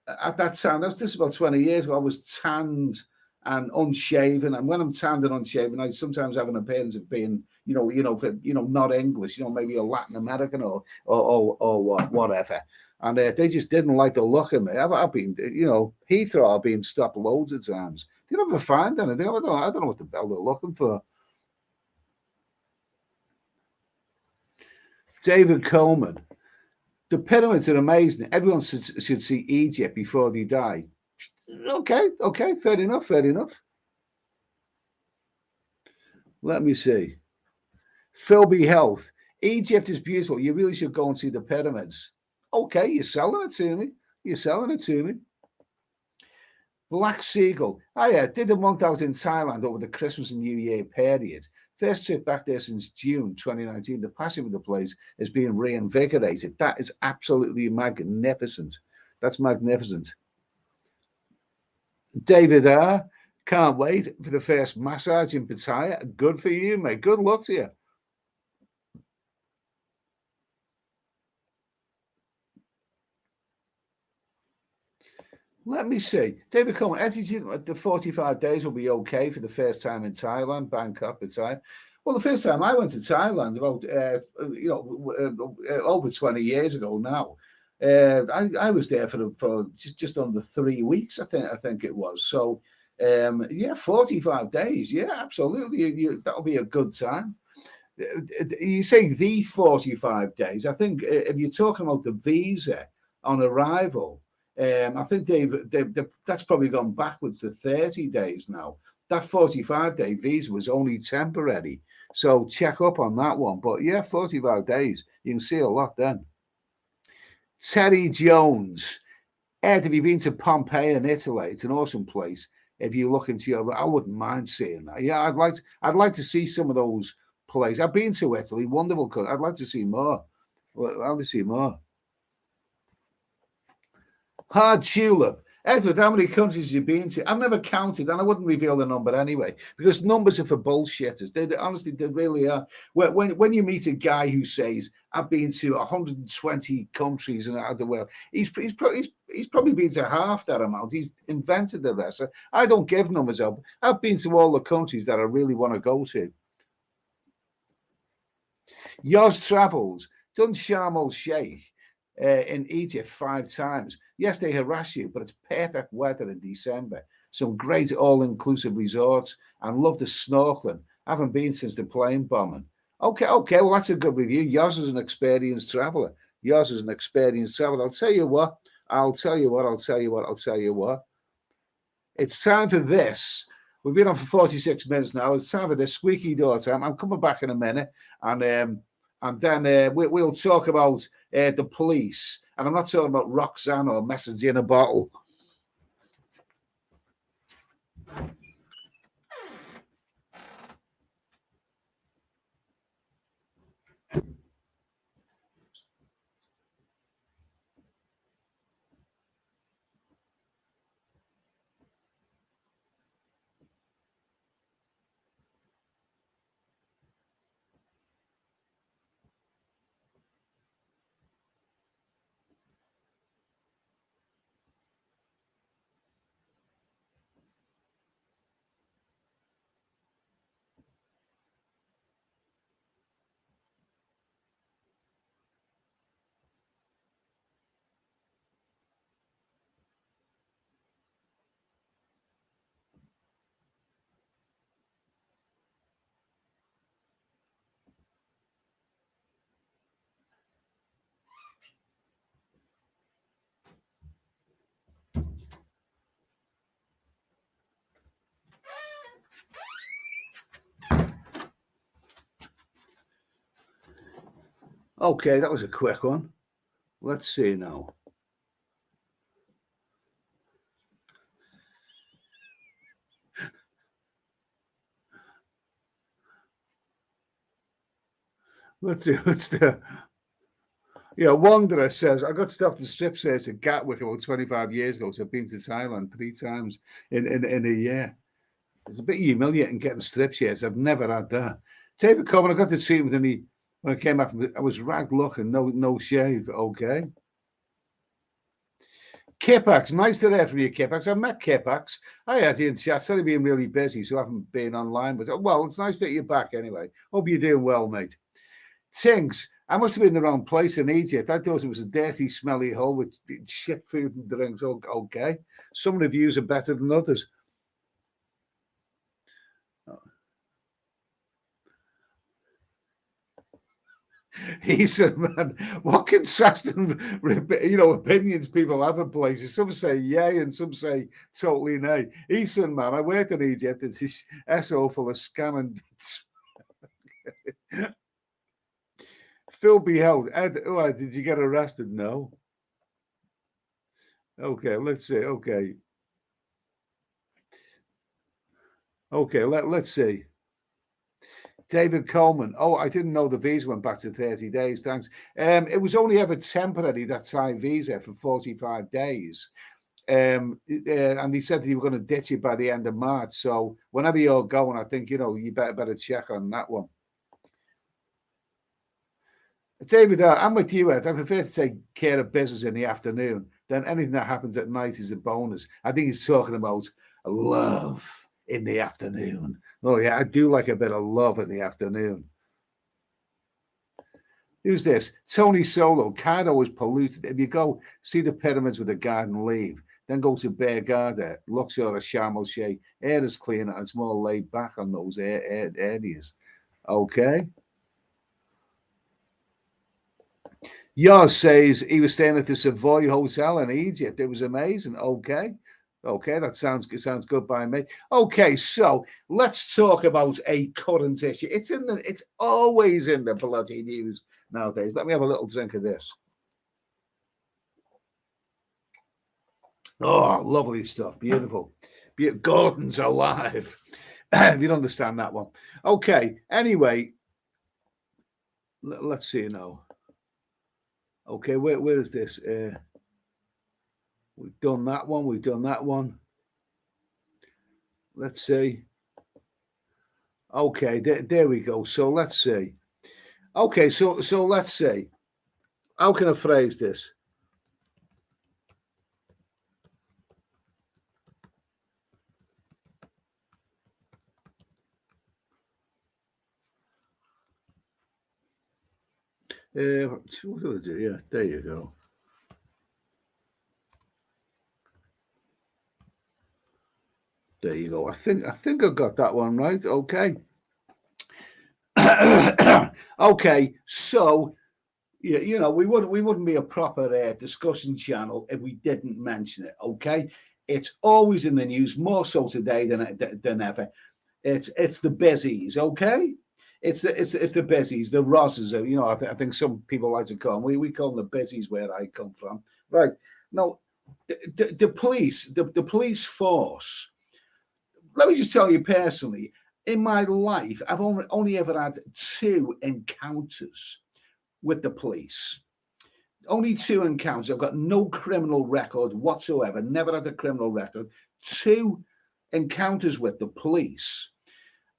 at that time. That was just about 20 years ago. I was tanned and unshaven, and when I'm tanned and unshaven, I sometimes have an appearance of being, not English. Maybe a Latin American or whatever. And they just didn't like the look of me. I've been, Heathrow, I've been stopped loads of times. They never find anything. I don't know what the hell they're looking for. David Coleman. The pyramids are amazing. Everyone should see Egypt before they die. Okay, fair enough. Let me see. Philby Health. Egypt is beautiful. You really should go and see the pyramids. Okay, you're selling it to me. Black Seagull. I did a month out in Thailand over the Christmas and New Year period. First trip back there since June 2019. The passion of the place is being reinvigorated. That is absolutely magnificent. That's magnificent. David can't wait for the first massage in Pattaya. Good for you, mate. Good luck to you. Let me see. David Coleman, the 45 days will be okay for the first time in Thailand, Bangkok, Pattaya. Well, the first time I went to Thailand about, over 20 years ago now. I was there for just under 3 weeks, I think it was. So, 45 days. Yeah, absolutely. That'll be a good time. You say the 45 days. I think if you're talking about the visa on arrival, I think that's probably gone backwards to 30 days now. That 45-day visa was only temporary. So check up on that one. But yeah, 45 days. You can see a lot then. Terry Jones. Ed, have you been to Pompeii in Italy? It's an awesome place. If you look into I wouldn't mind seeing that. Yeah, I'd like to see some of those places. I've been to Italy, wonderful country. I'd like to see more. I'd like to see more. Hard Tulip. Edward, how many countries have you been to? I've never counted, and I wouldn't reveal the number anyway, because numbers are for bullshitters. Honestly, they really are. When you meet a guy who says, I've been to 120 countries around the world, he's probably been to half that amount. He's invented the rest. I don't give numbers up. I've been to all the countries that I really want to go to. Yoz Travels, done Sharm el Sheikh in Egypt 5 times. Yes, they harass you, but it's perfect weather in December. Some great all-inclusive resorts, and love the snorkeling. Haven't been since the plane bombing. Okay, well, that's a good review. Yoz is an experienced traveler. Yoz is an experienced traveler. I'll tell you what. It's time for this. We've been on for 46 minutes now. It's time for this squeaky door time. I'm coming back in a minute, and then we'll talk about the police. And I'm not talking about Roxanne or message in a bottle. Okay, that was a quick one. Let's see now. Let's see. Wanderer says, I got stopped in strip service at Gatwick about 25 years ago, so I've been to Thailand 3 times in a year. It's a bit humiliating getting strip shares. I've never had that. David Coleman, I got to see him when I came back from I was rag looking, no shave. Okay. Kipax, nice to hear from you, Kipax. I've met Kipax. I had you in chat. Sorry being really busy, so I haven't been online. But well, it's nice that you're back anyway. Hope you're doing well, mate. Tinks, I must have been in the wrong place in Egypt. I thought it was a dirty, smelly hole with shit food and drinks. Okay. Some reviews are better than others. He said, man, what contrasting, opinions people have in places. Some say yay and some say totally nay. He said, man, I worked in Egypt. It's this SO full of scam and Phil Beheld. Ed, did you get arrested? No. Okay, let's see. Okay, let's see. David Coleman. Oh, I didn't know the visa went back to 30 days. Thanks. It was only ever temporary, that Thai visa, for 45 days. And he said that he was going to ditch it by the end of March. So whenever you're going, I think, you better check on that one. David, I'm with you, Ed. I prefer to take care of business in the afternoon. Then anything that happens at night is a bonus. I think he's talking about love in the afternoon. Oh, yeah, I do like a bit of love in the afternoon. Who's this? Tony Solo. Cardo is polluted. If you go see the pyramids with the garden leave, then go to Bergada, Luxor or Sharm el Sheikh, air is cleaner and it's more laid back on those areas. Okay. Yoz says he was staying at the Savoy Hotel in Egypt. It was amazing. Okay, that sounds good by me. Okay, so let's talk about a current issue. It's always in the bloody news nowadays. Let me have a little drink of this. Oh, lovely stuff. Beautiful. Gordon's alive. If you don't understand that one. Okay, anyway, let's see now. Okay, where is this? We've done that one. We've done that one. Let's see. Okay, there we go. So let's see. Okay, so let's see. How can I phrase this? What do I do? Yeah, there you go. There you go. I think I got that one right. Okay. Okay, so you know we wouldn't be a proper discussion channel if we didn't mention it. Okay, it's always in the news, more so today than ever. It's the busies. Okay, it's the busies, the Rosses. You know, I think some people like to call them. We call them the busies where I come from. Right now, the police, the police force. Let me just tell you personally, in my life, I've only ever had 2 encounters with the police. Only 2 encounters. I've got no criminal record whatsoever. Never had a criminal record. 2 encounters with the police.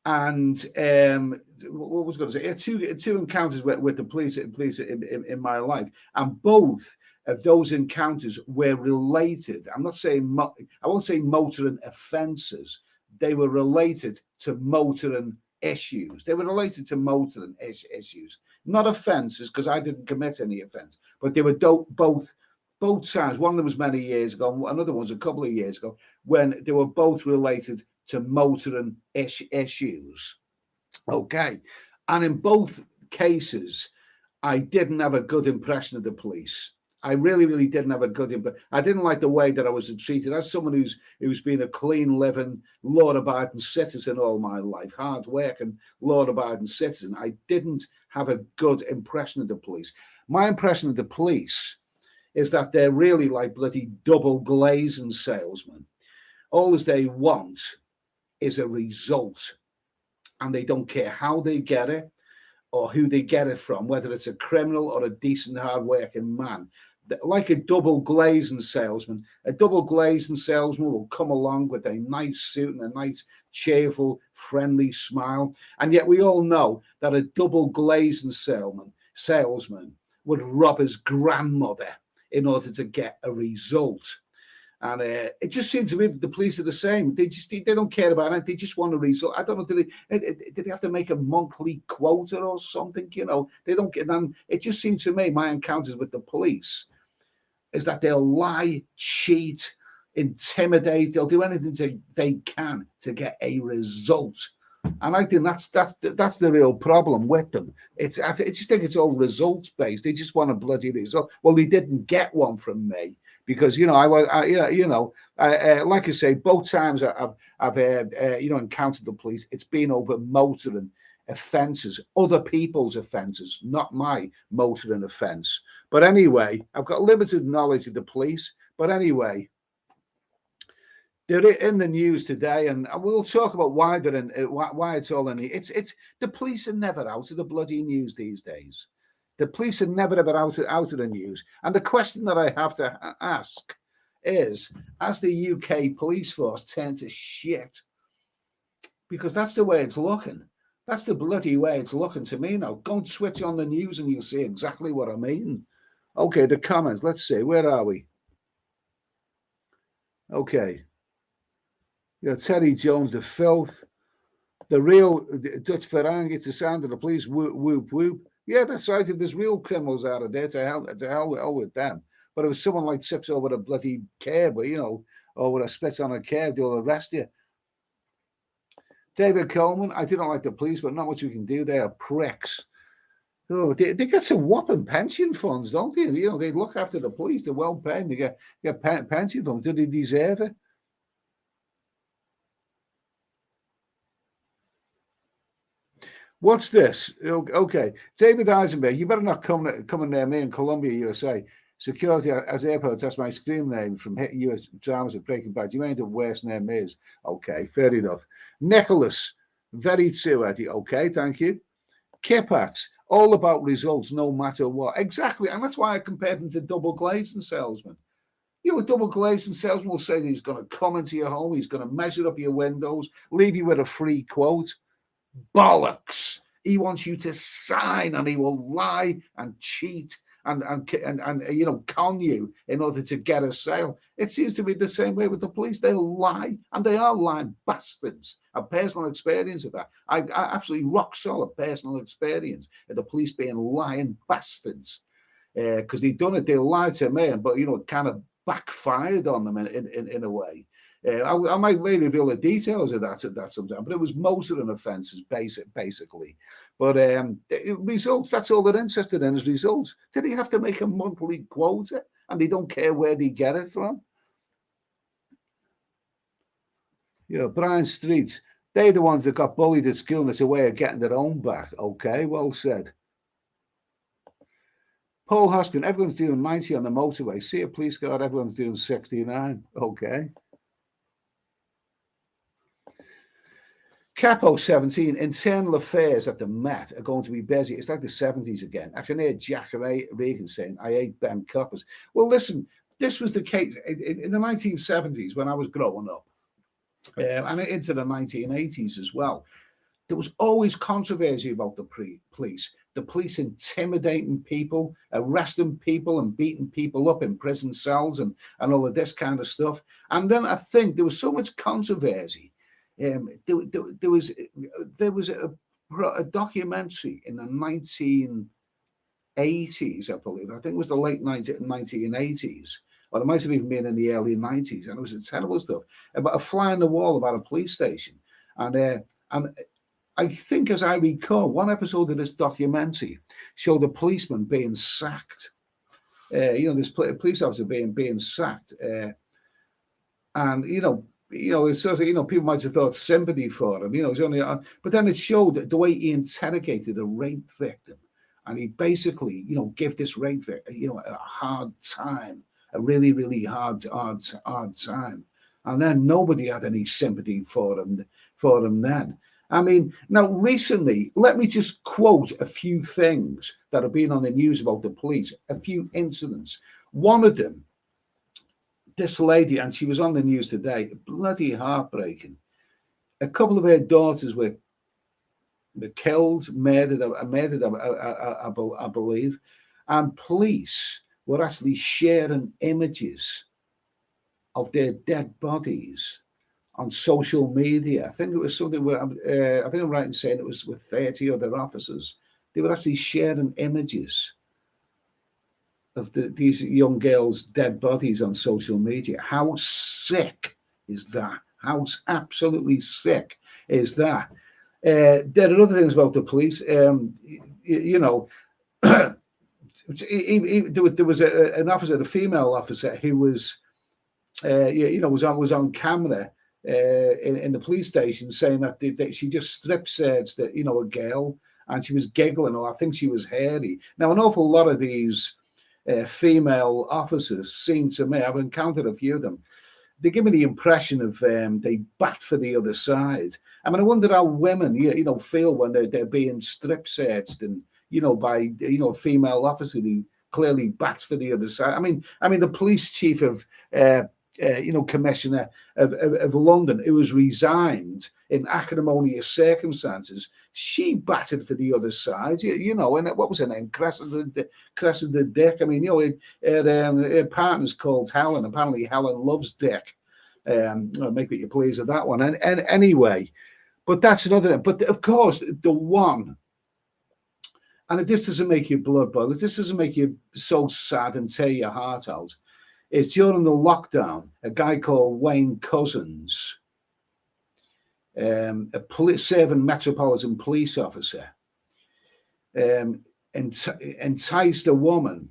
And what was I going to say? Yeah, two encounters with the police in my life. And both of those encounters were related. I'm not saying, I won't say motoring offences. They were related to motoring issues. They were related to motoring issues, not offences, because I didn't commit any offence. But they were both times. One of them was many years ago. Another one was a couple of years ago, when they were both related to motoring issues. Okay, and in both cases, I didn't have a good impression of the police. I really didn't have a good impression. I didn't like the way that I was treated as someone who's been a clean living, law-abiding citizen all my life, hard-working, law-abiding citizen. I didn't have a good impression of the police. My impression of the police is that they're really like bloody double glazing salesmen. All as they want is a result, and they don't care how they get it or who they get it from, whether it's a criminal or a decent, hard-working man. Like a double glazing salesman. A double glazing salesman will come along with a nice suit and a nice, cheerful, friendly smile. And yet we all know that a double glazing salesman would rob his grandmother in order to get a result. And it just seems to me that the police are the same. They don't care about it. They just want a result. I don't know. Did they have to make a monthly quota or something? You know, they don't get. And it just seems to me, my encounters with the police, is that they'll lie, cheat, intimidate. They'll do anything they can to get a result. And I think that's the real problem with them. I just think it's all results based. They just want a bloody result. Well, they didn't get one from me. Because like I say, both times I've encountered the police, it's been over motoring offences, other people's offences, not my motoring offence. But anyway, I've got limited knowledge of the police. But anyway, they're in the news today, and we'll talk about why they're in. Why it's all in. It's the police are never out of the bloody news these days. The police are never ever out of the news. And the question that I have to ask is, has the UK police force turned to shit? Because that's the way it's looking. That's the bloody way it's looking to me now. Go and switch on the news and you'll see exactly what I mean. Okay, the comments. Let's see. Where are we? Okay. Terry Jones, the filth. The real Dutch Farang, it's the sound of the police. Whoop, whoop, whoop. Yeah, that's right. If there's real criminals out of there, to hell with them. But if someone like tips over a bloody curb, or with a spit on a curb, they'll arrest you. David Coleman, I do not like the police, but not much you can do. They are pricks. Oh, they get some whopping pension funds, don't they? They look after the police. They're well paid. They get pension funds. Do they deserve it? What's this? Okay, David Eisenberg, you better not come near me in Colombia, USA. Security as airports, that's my screen name from hitting US dramas at Breaking Bad. You ain't the worst name is. Okay, fair enough. Nicholas, very true, Eddie. Okay, thank you. Kipax, all about results, no matter what. Exactly, and that's why I compared them to double glazing salesmen. A double glazing salesman will say that he's going to come into your home, he's going to measure up your windows, leave you with a free quote. Bollocks. He wants you to sign, and he will lie and cheat and con you in order to get a sale. It seems to be the same way with the police. They'll lie, and they are lying bastards. A personal experience of that. I absolutely rock solid personal experience of the police being lying bastards, because they've done it. They lied to me, but it kind of backfired on them in a way. I might reveal the details of that sometime, but it was motoring offences, basically. But results, that's all they're interested in, is results. Did he have to make a monthly quota, and they don't care where they get it from? Brian Street, they're the ones that got bullied at school, and it's a way of getting their own back. Okay, well said. Paul Hoskin, everyone's doing 90 on the motorway. See a police car, everyone's doing 69. Okay. Capo 17, internal affairs at the Met are going to be busy. It's like the 70s again. I can hear Jack Reagan saying, I hate Ben Coppers. Well, listen, this was the case in the 1970s when I was growing up, and into the 1980s as well. There was always controversy about the police. The police intimidating people, arresting people and beating people up in prison cells and all of this kind of stuff. And then I think there was so much controversy. There was a documentary in the 1980s, I believe. I think it was the late 1980s, or it might have even been in the early 90s. And it was terrible stuff about a fly on the wall about a police station. And I think, as I recall, one episode of this documentary showed a policeman being sacked. This police officer being sacked, and it's sort of, people might have thought sympathy for him. It was only, but then it showed the way he interrogated a rape victim, and he basically, gave this rape victim, a hard time, a really, really hard time, and then nobody had any sympathy for him then. I mean, now recently, let me just quote a few things that have been on the news about the police, a few incidents. One of them, this lady, and she was on the news today, bloody heartbreaking. A couple of her daughters were killed, murdered, I believe, and police were actually sharing images of their dead bodies on social media. I think it was something where I think I'm right in saying it was with 30 other officers. They were actually sharing images of these young girls' dead bodies on social media. How sick is that? How absolutely sick is that? There are other things about the police. There was an officer, a female officer, who was on camera in the police station saying that she just strip searched a girl, and she was giggling, or I think she was hairy. Now, an awful lot of these female officers seem to me, I've encountered a few of them, they give me the impression of they bat for the other side. I mean, I wonder how women feel when they're being strip searched and by a female officer who clearly bats for the other side. I mean the police chief of commissioner of London, who was resigned in acrimonious circumstances, she batted for the other side, and what was her name? Cressida Dick. I mean, her partner's called Helen. Apparently Helen loves Dick. Make what you please of that one. And anyway, but that's another. But of course, the one, and if this doesn't make your blood boil, if this doesn't make you so sad and tear your heart out, it's during the lockdown, a guy called Wayne Couzens, a serving Metropolitan Police officer, enticed a woman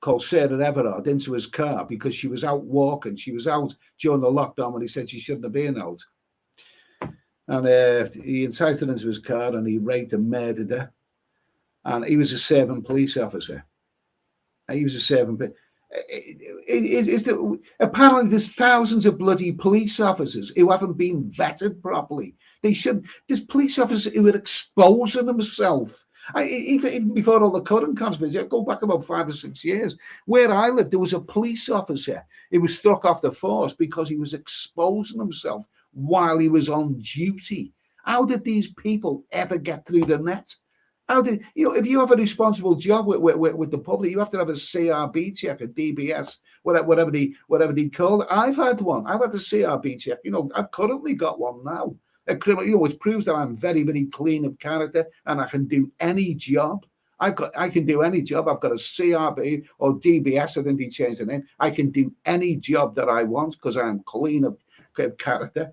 called Sarah Everard into his car because she was out walking. She was out during the lockdown when he said she shouldn't have been out. And he enticed her into his car and he raped and murdered her. And he was a serving police officer. Apparently there's thousands of bloody police officers who haven't been vetted properly. There's police officers who are exposing themselves Even before all the current controversy, I go back about 5 or 6 years. Where I lived, there was a police officer. He was struck off the force because he was exposing himself while he was on duty. How did these people ever get through the net? How did if you have a responsible job with the public, you have to have a CRB check, a DBS, whatever they call it. I've had one. I've had a CRB check. I've currently got one now. A criminal, which proves that I'm very, very clean of character and I can do any job. I can do any job. I've got a CRB or DBS. I think they changed the name. I can do any job that I want because I'm clean of character.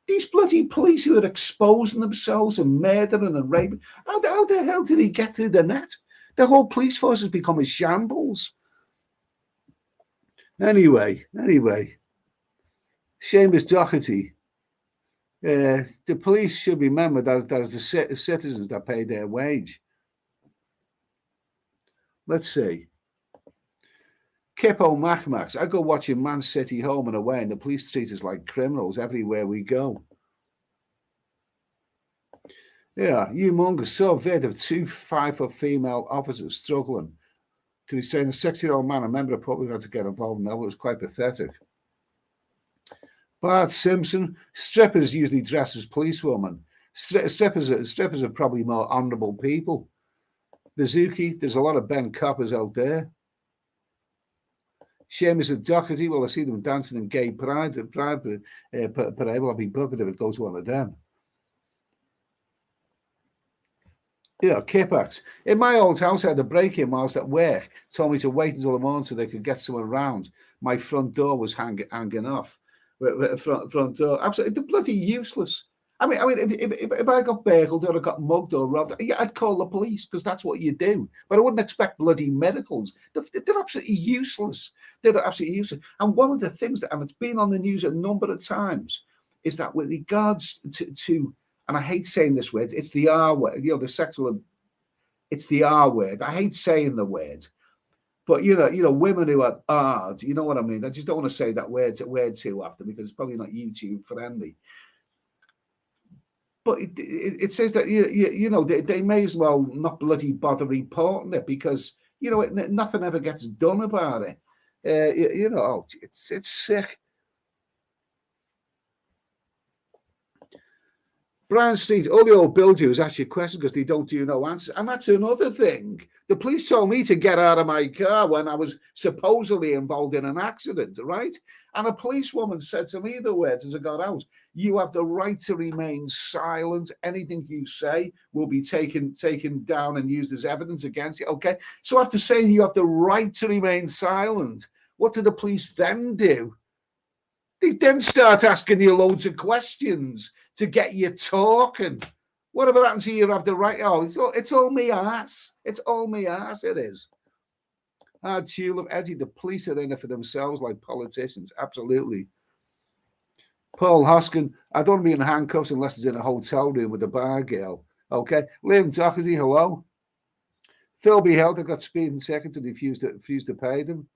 These bloody police who are exposing themselves and murdering and raping, how the hell did he get through the net? The whole police force has become a shambles. Anyway, Seamus Doherty. The police should remember that it's the citizens that pay their wage. Let's see. Kippo Macmax. I go watching Man City home and away, and the police treat us like criminals everywhere we go. Yeah, humongous. So vid of 2 5-foot female officers struggling to restrain a 60-year-old man. A member of the public had to get involved. Now it was quite pathetic. Bart Simpson. Strippers usually dress as policewomen. Strippers are probably more honourable people. Mizuki. There's a lot of Ben coppers out there. Seamus and Doherty, well, I see them dancing in gay pride parade. Well, I'll be buggered if it goes to one of them. Kipax. In my old house, I had a break-in whilst at work. Told me to wait until the morning so they could get someone around. My front door was hanging off. Front door, absolutely, they're bloody useless. I mean, if I got burgled or I got mugged or robbed, I'd call the police because that's what you do. But I wouldn't expect bloody miracles. They're absolutely useless. They're absolutely useless. And one of the things and it's been on the news a number of times, is that with regards to and I hate saying this word, it's the R word, the sexual, it's the R word. I hate saying the word. But women who are hard, you know what I mean? I just don't want to say that word too often because it's probably not YouTube friendly. But it says that they may as well not bloody bother reporting it because nothing ever gets done about it. It's sick. Brian Street, all the old billionaires ask you questions because they don't do no answers. And that's another thing. The police told me to get out of my car when I was supposedly involved in an accident, right? And a policewoman said to me the words as I got out, you have the right to remain silent. Anything you say will be taken down and used as evidence against you. Okay. So after saying you have the right to remain silent, what do the police then do? They then start asking you loads of questions to get you talking. Whatever happens to you have the right. Oh, it's all me ass. It's all me ass. It is. Tulip, Eddie, the police are in it for themselves like politicians. Absolutely. Paul Hoskin, I don't want to be in handcuffs unless it's in a hotel room with a bar girl. Okay. Liam Doherty, hello. Phil B. Held, I got speeding seconds and refused to pay them.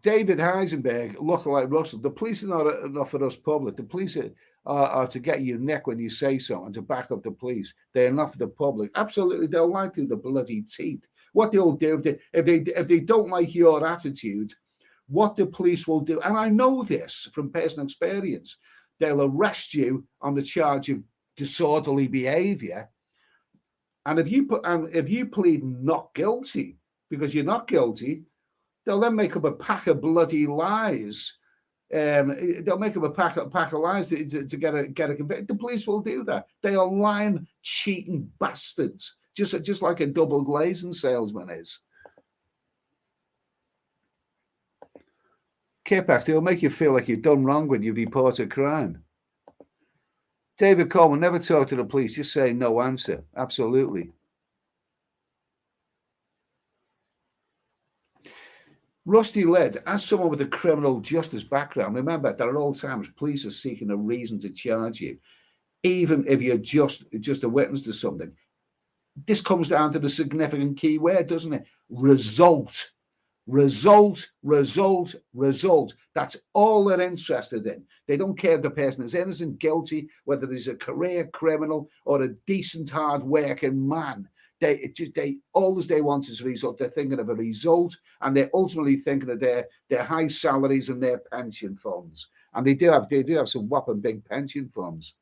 David Heisenberg, looking like Russell. The police are not enough for us public. The police are to get your neck when you say so and to back up the police. They're enough for the public. Absolutely, they'll lie through the bloody teeth. What they'll do if they don't like your attitude, what the police will do, and I know this from personal experience, they'll arrest you on the charge of disorderly behaviour. And if you plead not guilty because you're not guilty, they'll then make up a pack of bloody lies. They'll make up a pack of lies to get a conviction. The police will do that. They are lying, cheating bastards, just like a double glazing salesman is. Kipax, they'll make you feel like you've done wrong when you report a crime. David Coleman, never talk to the police, just say no answer. Absolutely. Rusty Led, as someone with a criminal justice background, remember that at all times police are seeking a reason to charge you, even if you're just a witness to something. This comes down to the significant key word, doesn't it? Result. Result, result, result. That's all they're interested in. They don't care if the person is innocent, guilty, whether he's a career criminal or a decent, hard-working man. All they want is a result. They're thinking of a result, and they're ultimately thinking of their high salaries and their pension funds. And they do have some whopping big pension funds.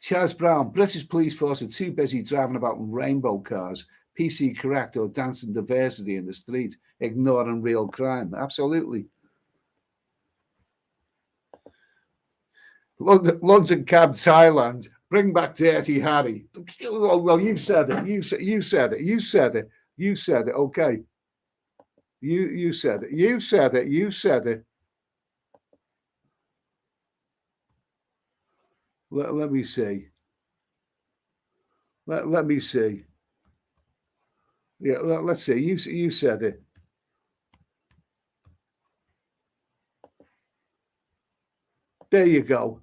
Charles Brown, British police force are too busy driving about in rainbow cars, PC correct, or dancing diversity in the street, ignoring real crime. Absolutely. London cab, Thailand. Bring back Dirty Harry. Well, you said it. You said it. You said it. You said it. Okay. You said it. You said it. You said it. Let me see. Let me see. Yeah, let's see. You said it. There you go.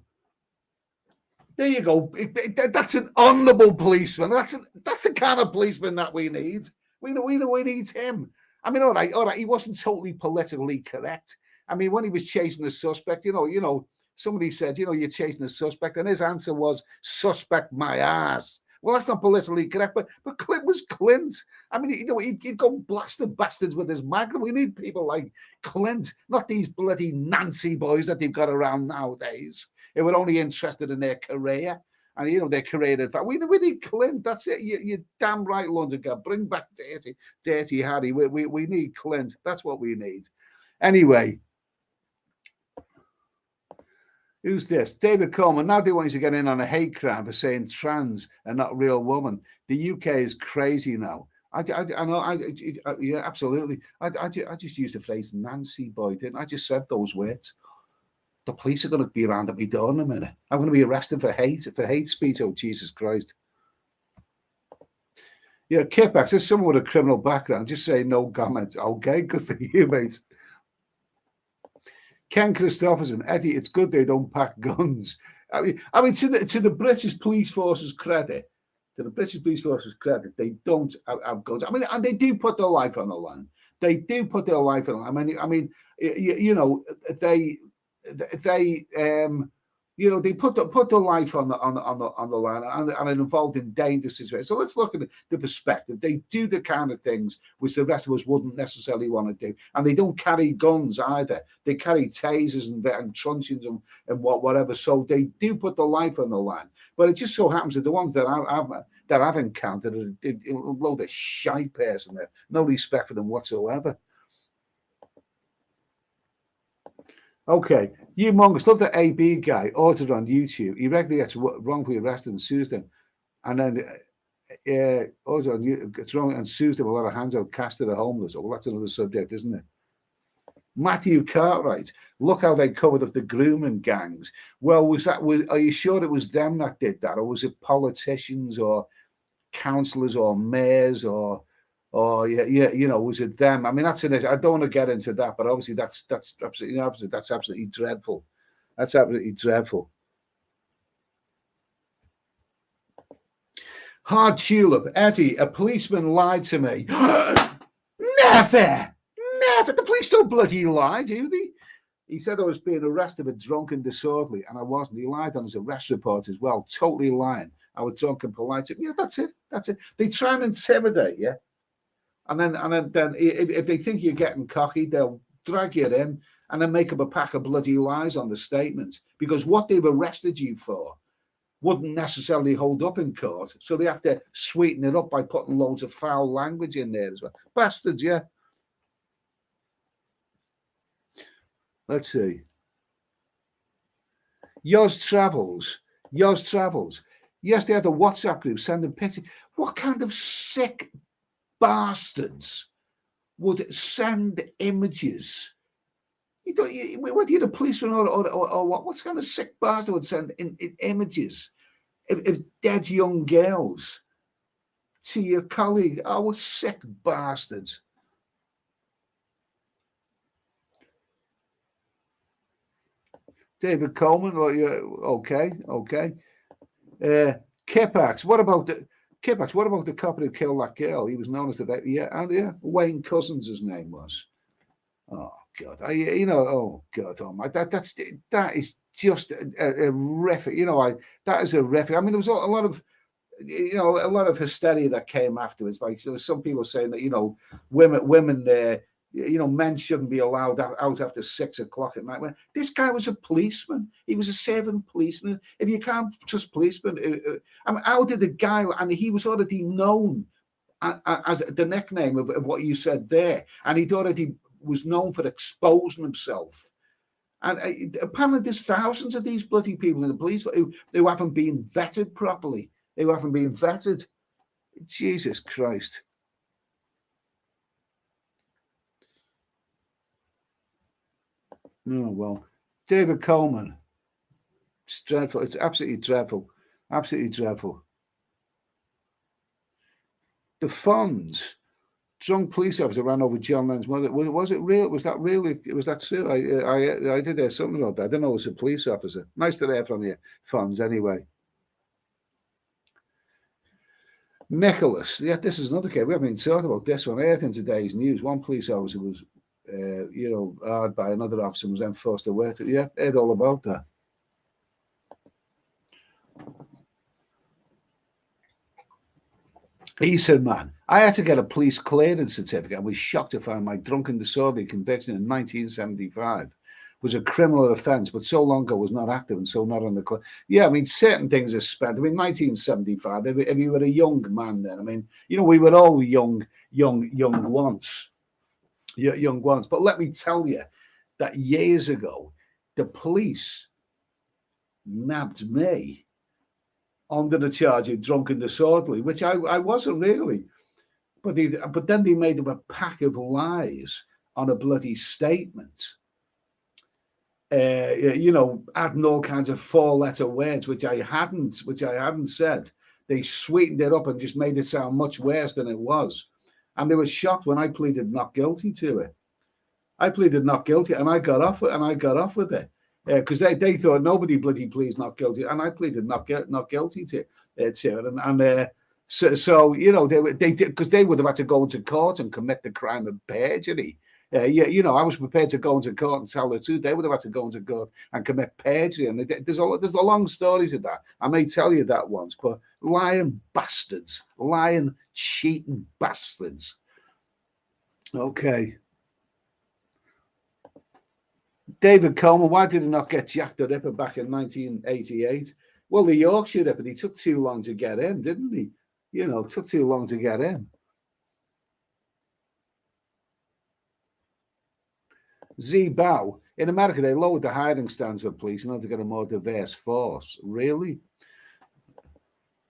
There you go. That's an honourable policeman. That's the kind of policeman that we need. We need him. I mean, all right. He wasn't totally politically correct. I mean, when he was chasing the suspect, somebody said, you're chasing the suspect, and his answer was, "Suspect my ass." Well, that's not politically correct, but Clint was Clint. I mean, he'd go blast the bastards with his magnum. We need people like Clint, not these bloody Nancy boys that they've got around nowadays, who are only interested in their career and their career. We need Clint. That's it. You're damn right, London guy. Bring back Dirty Harry. We need Clint. That's what we need. Anyway. Who's this? David Coleman. Now they want you to get in on a hate crime for saying trans and not real woman. The UK is crazy now. I know. Yeah, absolutely. I just used the phrase Nancy boy, didn't I? Just said those words. The police are going to be around at my door in a minute. I'm going to be arrested for hate speech. Oh, Jesus Christ. Yeah, kickbacks. There's someone with a criminal background. Just say no comment. Okay, good for you, mate. Ken Christopherson, Eddie, it's good they don't pack guns. I mean, to the British police force's credit, they don't have guns. I mean, and they do put their life on the line. They do put their life on the line. I mean, they put their life on the line and are involved in dangerous situations. So let's look at the perspective. They do the kind of things which the rest of us wouldn't necessarily want to do, and they don't carry guns either. They carry tasers and truncheons and whatever. So they do put their life on the line. But it just so happens that the ones that I've encountered are a load of shy person there. No respect for them whatsoever. Okay, you mongoose, love the AB guy ordered on YouTube. He regularly gets wrongfully arrested and sues them, and then also gets wrong and sues them. A lot of hands out cast to the homeless. Oh, well, that's another subject, isn't it? Matthew Cartwright, look how they covered up the grooming gangs. Well, are you sure it was them that did that, or was it politicians or councillors or mayors or was it them? I mean, I don't want to get into that, but obviously that's absolutely dreadful. That's absolutely dreadful. Hard tulip, Eddie, a policeman lied to me. Never. The police don't bloody lie, do they? He said I was being arrested for drunk and disorderly, and I wasn't. He lied on his arrest report as well. Totally lying. I was drunk and polite. Yeah, that's it. They try and intimidate you. And then if they think you're getting cocky, they'll drag you in and then make up a pack of bloody lies on the statement, because what they've arrested you for wouldn't necessarily hold up in court. So they have to sweeten it up by putting loads of foul language in there as well. Bastards, yeah. Let's see. Yoz Travels. Yes, they had a WhatsApp group sending pictures. What kind of sick bastards would send images? Whether you're a policeman or what kind of sick bastard would send in images of dead young girls to your colleague? Oh, what sick bastards. David Coleman, okay. Kipax, what about Kickbacks. What about the cop who killed that girl? He was known as Wayne Cousins, his name was. Oh God, oh God, oh my, that is just a horrific. That is horrific. I mean, there was a lot of, a lot of hysteria that came afterwards. Like there was some people saying that women men shouldn't be allowed out after 6 o'clock at night. Well, this guy was a policeman. He was a servant policeman. If you can't trust policemen, I mean, how did the guy? And he was already known as the nickname of what you said there, and he'd already was known for exposing himself. And apparently, there's thousands of these bloody people in the police who haven't been vetted properly. Who haven't been vetted. Jesus Christ. Oh, well. David Coleman. It's dreadful. It's absolutely dreadful. Absolutely dreadful. The Fonz. Drunk police officer ran over John Lennon's mother. Was it real? Was that really? Was that true? I did hear something about that. I don't know. It was a police officer. Nice to hear from you, Fonz, anyway. Nicholas. Yeah, this is another case. We haven't even talked about this one. I heard in today's news, one police officer was, hired by another officer and was then forced to work. Yeah, heard all about that. He said, man, I had to get a police clearance certificate. I was shocked to find my drunken disorderly conviction in 1975 was a criminal offence, but so long ago was not active and so not on the. Yeah, I mean, certain things are spent. I mean, 1975, if you were a young man then, I mean, we were all young once. Young ones. But let me tell you that years ago, the police nabbed me under the charge of drunken disorderly, which I wasn't really. But then they made them a pack of lies on a bloody statement. Adding all kinds of 4-letter words, which I hadn't said. They sweetened it up and just made it sound much worse than it was. And they were shocked when I pleaded not guilty to it. I pleaded not guilty, and I got off with it. Because they thought nobody bloody pleads not guilty, and I pleaded not guilty to it. So they did, because they would have had to go into court and commit the crime of perjury. I was prepared to go into court and tell the truth. They would have had to go into court and commit perjury, and there's a long stories of that. I may tell you that once, but lying bastards, lying cheating bastards. Okay. David Coleman, why did he not get Jack the Ripper back in 1988? Well, the Yorkshire Ripper, he took too long to get in, didn't he? Took too long to get in. Z Bow, in America, they lowered the hiring standards for police in order to get a more diverse force. Really?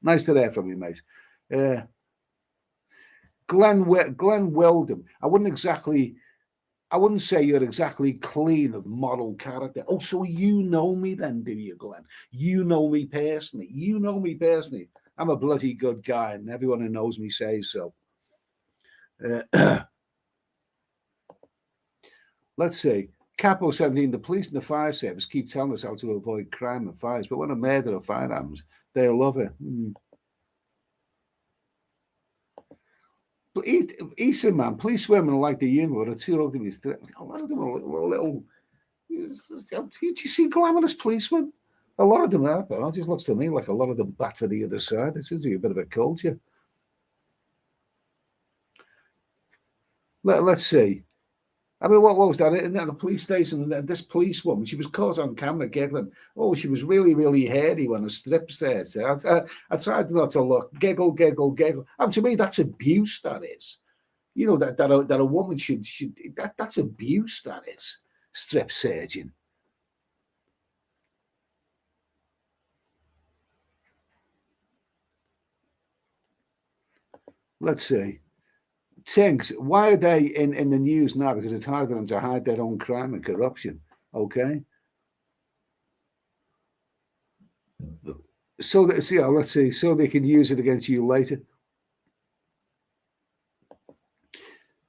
Nice to hear from you, mate. Glenn Weldon, I wouldn't say you're exactly clean of moral character. Oh, so you know me then, do you, Glenn? You know me personally. I'm a bloody good guy, and everyone who knows me says so. Let's see. Capo 17, the police and the fire service keep telling us how to avoid crime and fires, but when a murder or fire happens, they'll love it. But Eastern man, police women are like the union, are too old to be threatened. A lot of them are a little. Do you see glamorous policemen? A lot of them are out there. It just looks to me like a lot of them bat for the other side. It seems to be a bit of a culture. Let's see. I mean, what was that? In the police station, this police woman, she was caught on camera giggling. Oh, she was really, really hairy when a strip started. I tried not to look. Giggle. And to me, that's abuse, that is. That a woman should that's abuse, that is. Strip searching. Let's see. Things, why are they in the news now? Because it's hard for them to hide their own crime and corruption. Okay. So let's see. So they can use it against you later.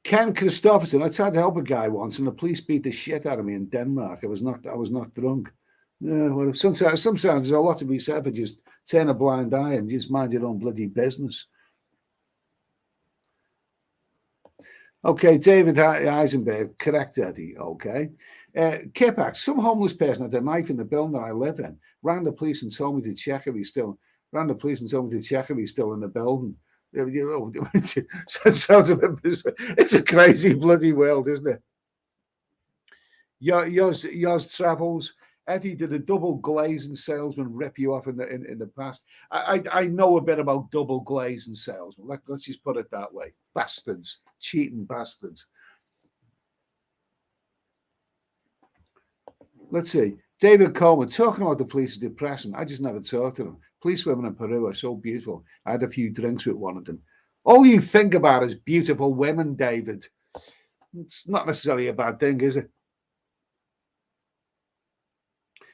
Ken Christopherson, I tried to help a guy once, and the police beat the shit out of me in Denmark. I was not drunk. Yeah, well, sometimes there's a lot to be said for just turn a blind eye and just mind your own bloody business. Okay, David Eisenberg, correct, Eddie. Okay. Kipak, some homeless person had a knife in the building that I live in. Rang the police and told me to check if he's still. Rang the police and told me to check if he's still in the building. You know, it's a crazy bloody world, isn't it? Yours travels. Eddie, did a double glazing salesman rip you off in the past? I know a bit about double glazing salesmen. Let's just put it that way. Bastards, cheating bastards. Let's see. David Coleman, talking about the police is depressing. I just never talked to them. Police women in Peru are so beautiful. I had a few drinks with one of them. All you think about is beautiful women, David. It's not necessarily a bad thing, is it?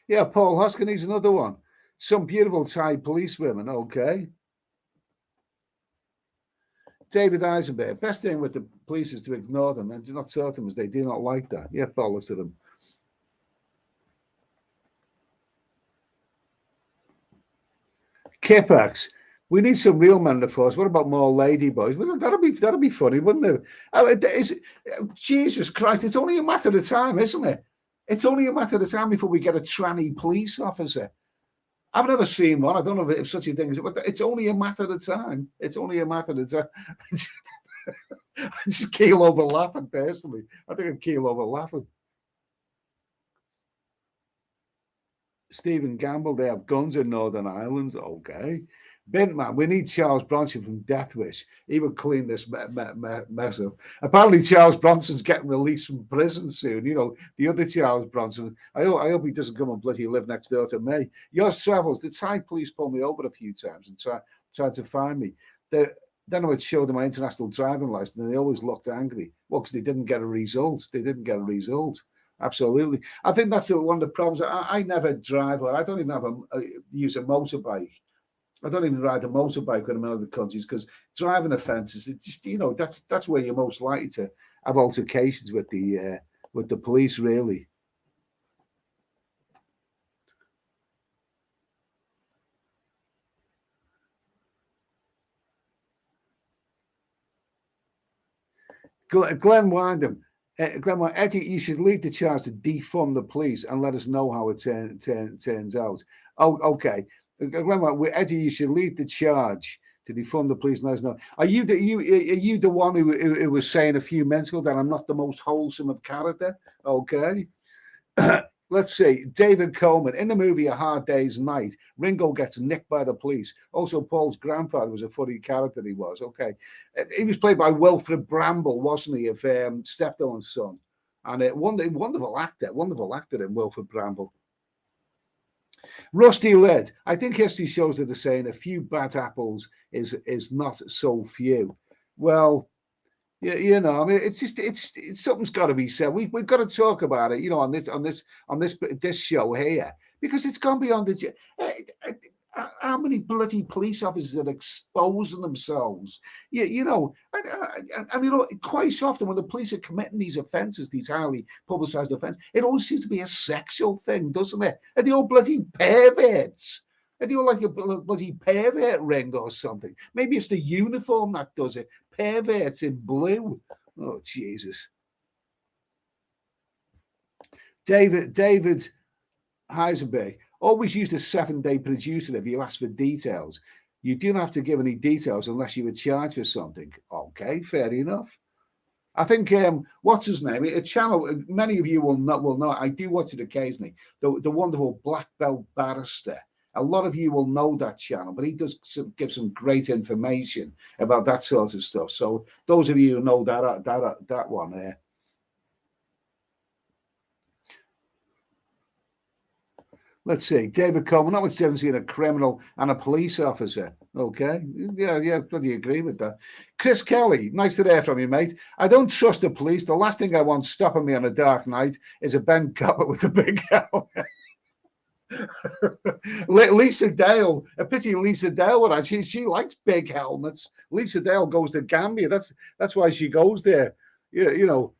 Yeah, Paul Hoskin, he's another one. Some beautiful Thai police women, okay. David Eisenberg, best thing with the police is to ignore them and do not talk to them as they do not like that. Yeah, bollocks to them. Kipax, we need some real men in the force. What about more lady boys? Well, that'd be funny, wouldn't it? Jesus Christ, it's only a matter of time, isn't it? It's only a matter of time before we get a tranny police officer. I've never seen one. I don't know if such a thing is, but it's only a matter of time. It's only a matter of time. I just keel over laughing, personally. I think I'd keel over laughing. Stephen Gamble, they have guns in Northern Ireland. Okay. Bintman, we need Charles Bronson from Death Wish. He would clean this mess up. Apparently, Charles Bronson's getting released from prison soon. You know, the other Charles Bronson. I hope he doesn't come and bloody live next door to me. Yours travels. The Thai police pulled me over a few times and tried to find me. Then I would show them my international driving license, and they always looked angry. Well, because they didn't get a result. Absolutely. I think that's one of the problems. I never drive, or I don't even use a motorbike. I don't even ride a motorbike when I'm in other countries because driving offences, it just, you know, that's where you're most likely to have altercations with the police, really. Glenn Wyndham, Eddie, you should lead the charge to defund the police and let us know how it turns out. Oh, okay. Eddie, you should lead the charge to defund the police and let us know. Are you the one who was saying a few minutes ago that I'm not the most wholesome of character? Okay. Let's see. David Coleman, in the movie A Hard Day's Night, Ringo gets nicked by the police. Also, Paul's grandfather was a funny character, he was. Okay. He was played by Wilfred Bramble, wasn't he, of Steptoe's son? And wonderful actor in Wilfred Bramble. Rusty Led, I think history shows that they're saying a few bad apples is not so few. Well, yeah, you know, I mean, it's something's got to be said. We've got to talk about it, you know, on this show here, because it's gone beyond the. How many bloody police officers are exposing themselves? You know, and you know, quite often when the police are committing these offences, these highly publicised offences, it always seems to be a sexual thing, doesn't it? Are they all bloody perverts? Are they all like a bloody pervert ring or something? Maybe it's the uniform that does it. Perverts in blue. Oh, Jesus. David Heisenberg, always use a 7-day producer if you ask for details. You don't have to give any details unless you were charged for something. Okay, fair enough. I think what's his name? A channel many of you will know. I do watch it occasionally. The wonderful Black Belt Barrister. A lot of you will know that channel, but he does give some great information about that sort of stuff. So those of you who know that one there. Let's see. David Coleman, not much difference between a criminal and a police officer. Okay. Yeah, bloody agree with that. Chris Kelly, nice to hear from you, mate. I don't trust the police. The last thing I want stopping me on a dark night is a Ben Copper with a big helmet. Lisa Dale, a pity Lisa Dale would have. She likes big helmets. Lisa Dale goes to Gambia. That's why she goes there. Yeah, you know.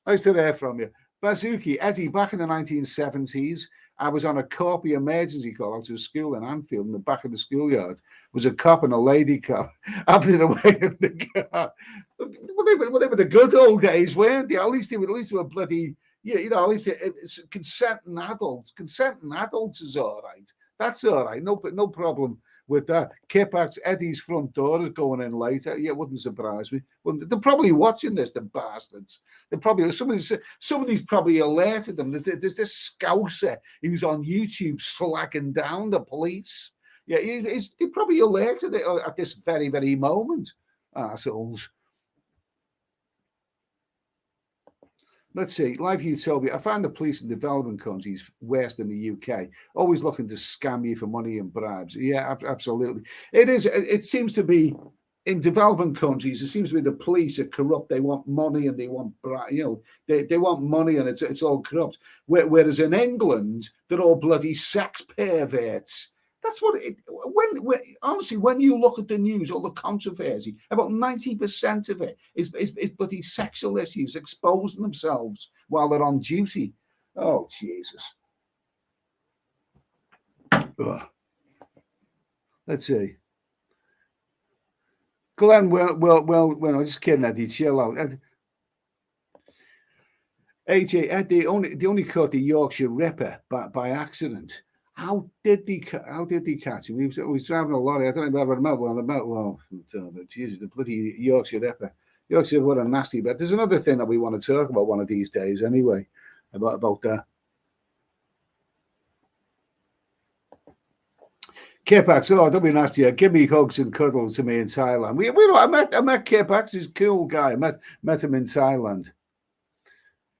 Nice to hear from you. Bazuki, Eddie, back in the 1970s, I was on a corporate emergency call out to a school in Anfield. In the back of the schoolyard was a cop and a lady cop having away in the car. Well, they were the good old days, weren't they? At least they were bloody, at least it's consenting adults. Consenting adults is all right. That's all right. No problem with that. Kipak's Eddie's front door is going in later. Yeah, it wouldn't surprise me. Well, they're probably watching this, the bastards. They're probably somebody's probably alerted them. There's this scouser who's on YouTube slacking down the police. Yeah, they're probably alerted at this very, very moment. Assholes. Let's see, Life Utopia. I find the police in developing countries worse than the UK, always looking to scam you for money and bribes. Yeah, absolutely. It is. It seems to be in developing countries. It seems to be the police are corrupt. They want money and they want, they want money and it's all corrupt. Whereas in England, they're all bloody sex perverts. That's what honestly, when you look at the news, all the controversy, about 90% of it is bloody sexual issues exposing themselves while they're on duty. Oh, Jesus. Ugh. Let's see. Glenn, well, I'm just kidding, Eddie. Chill out. AJ, Eddie only caught the Yorkshire Ripper by accident. How did he catch him? He was driving a lorry. I don't know about Jesus, the bloody Yorkshire Ripper. Yorkshire, what a nasty bet. There's another thing that we want to talk about one of these days anyway, about that. Kipax, don't be nasty. Give me hugs and cuddles to me in Thailand. I met Kipax, he's a cool guy. I met him in Thailand.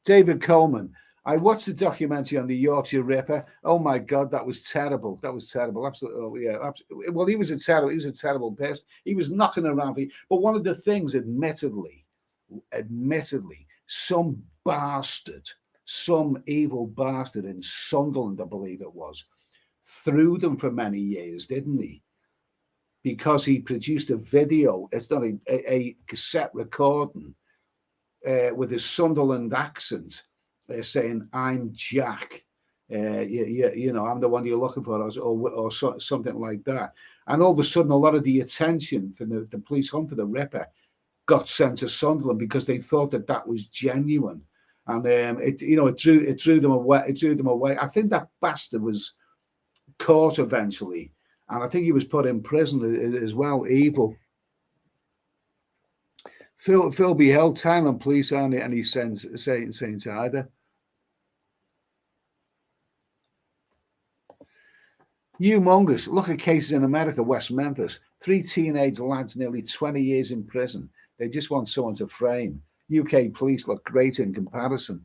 David Coleman. I watched the documentary on the Yorkshire Ripper. Oh my God, that was terrible. That was terrible. Absolutely. Oh, yeah. Absolutely. Well, he was a terrible person. He was knocking around. But one of the things, admittedly, some evil bastard in Sunderland, I believe it was, threw them for many years, didn't he? Because he produced a video. It's not a cassette recording with his Sunderland accent. Saying I'm Jack, I'm the one you're looking for, or something like that. And all of a sudden, a lot of the attention from the police hunt for the Ripper got sent to Sunderland because they thought that was genuine, and it drew them away. It drew them away. I think that bastard was caught eventually, and I think he was put in prison as well. Evil. Phil Beheld, Thailand police aren't any saints either. Humongous. Look at cases in America, West Memphis. 3 teenage lads, nearly 20 years in prison. They just want someone to frame. UK police look great in comparison.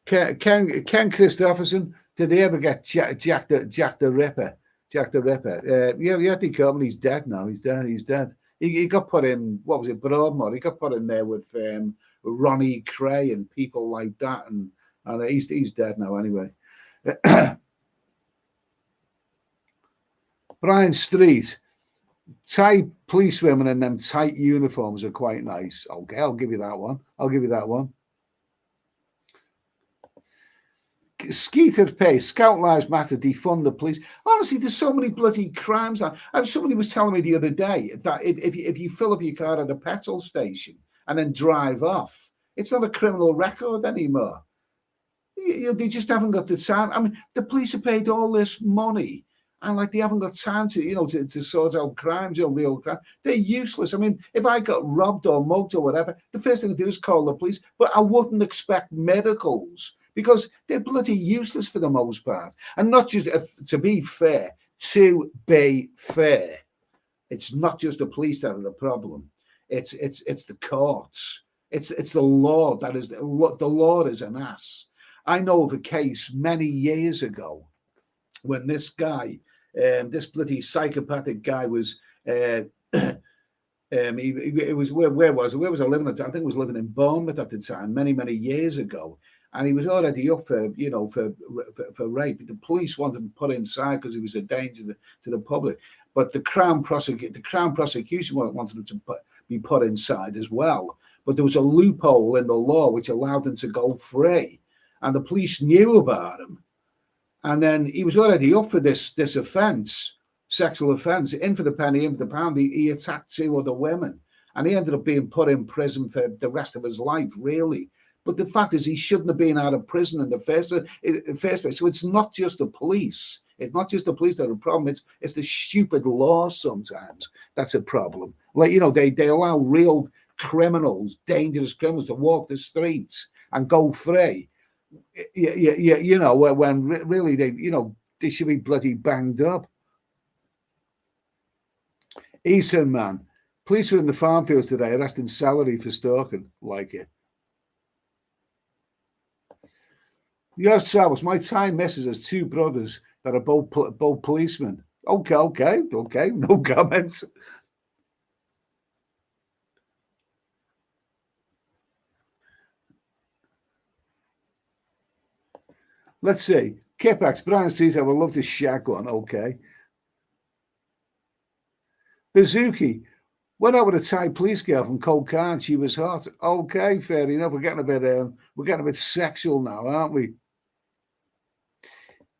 Ken Christopherson, did they ever get Jack the Ripper? Jack the Ripper. Yeah, they caught him. He's dead now. He's dead. He got put in, what was it, Broadmoor? He got put in there with Ronnie Cray and people like that, and he's dead now anyway. Brian Street, Thai policewomen in them tight uniforms are quite nice. Okay, I'll give you that one. Skeeter Pace, Scout Lives Matter, defund the police. Honestly, there's so many bloody crimes now. Somebody was telling me the other day that if you fill up your car at a petrol station and then drive off, it's not a criminal record anymore. They just haven't got the time. I mean, the police have paid all this money, and they haven't got time to sort out crimes, real crime. They're useless. I mean, if I got robbed or mugged or whatever, the first thing to do is call the police. But I wouldn't expect miracles, because they're bloody useless for the most part. And not just, to be fair, it's not just the police that are the problem. It's the courts. It's the law that is, the law is an ass. I know of a case many years ago when this guy, this bloody psychopathic guy was, where was I living at the time? I think I was living in Bournemouth at the time, many years ago. And he was already up for rape. The police wanted him put inside because he was a danger to the public. But the Crown prosecution wanted him to be put inside as well. but there was a loophole in the law which allowed them to go free, and the police knew about him. And then he was already up for this offence, sexual offence, in for the penny, in for the pound. He attacked 2 other women, and he ended up being put in prison for the rest of his life, really. But the fact is, he shouldn't have been out of prison in the first place. So it's not just the police. It's not just the police that are a problem. It's the stupid law sometimes that's a problem. Like, you know, they allow real criminals, dangerous criminals, to walk the streets and go free. You know, when really they should be bloody banged up. Eastern man, police were in the farm fields today arresting salary for stalking. Like it. Yes, Travels, my time missus has 2 brothers that are both policemen. Okay, no comments. Let's see. Kipax, Brian Street, I would love to shack one. Okay. Bazuki, went out with a Thai police girl from Kolkata. She was hot. Okay, fair enough. We're getting a bit sexual now, aren't we?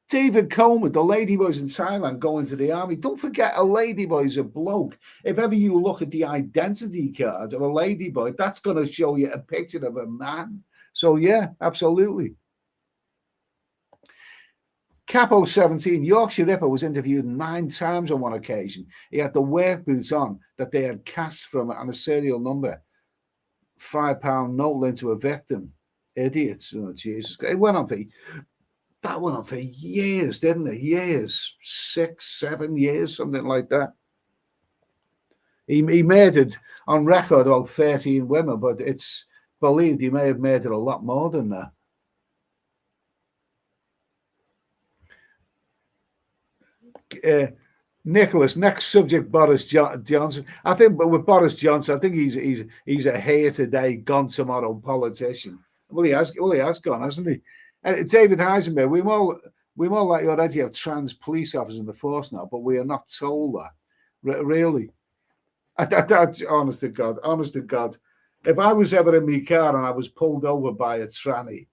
David Coleman, the ladyboys in Thailand going to the army. Don't forget, a ladyboy is a bloke. If ever you look at the identity card of a ladyboy, that's going to show you a picture of a man. So, yeah, absolutely. Capo 17, Yorkshire Ripper was interviewed 9 times on one occasion. He had the work boots on that they had cast from it and a serial number. £5 note linked to a victim. Idiots. Oh, Jesus. It went on for... That went on for years, didn't it? Years, 6, 7 years, something like that. He murdered on record about 13 women, but it's believed he may have murdered a lot more than that. Nicholas, next subject, Boris Johnson. I think, but with Boris Johnson, I think he's a here today, gone tomorrow politician. Well, he has gone, hasn't he? David Heisenberg, we more likely already have trans police officers in the force now, but we are not told that. Really. Honest to God. If I was ever in my car and I was pulled over by a tranny,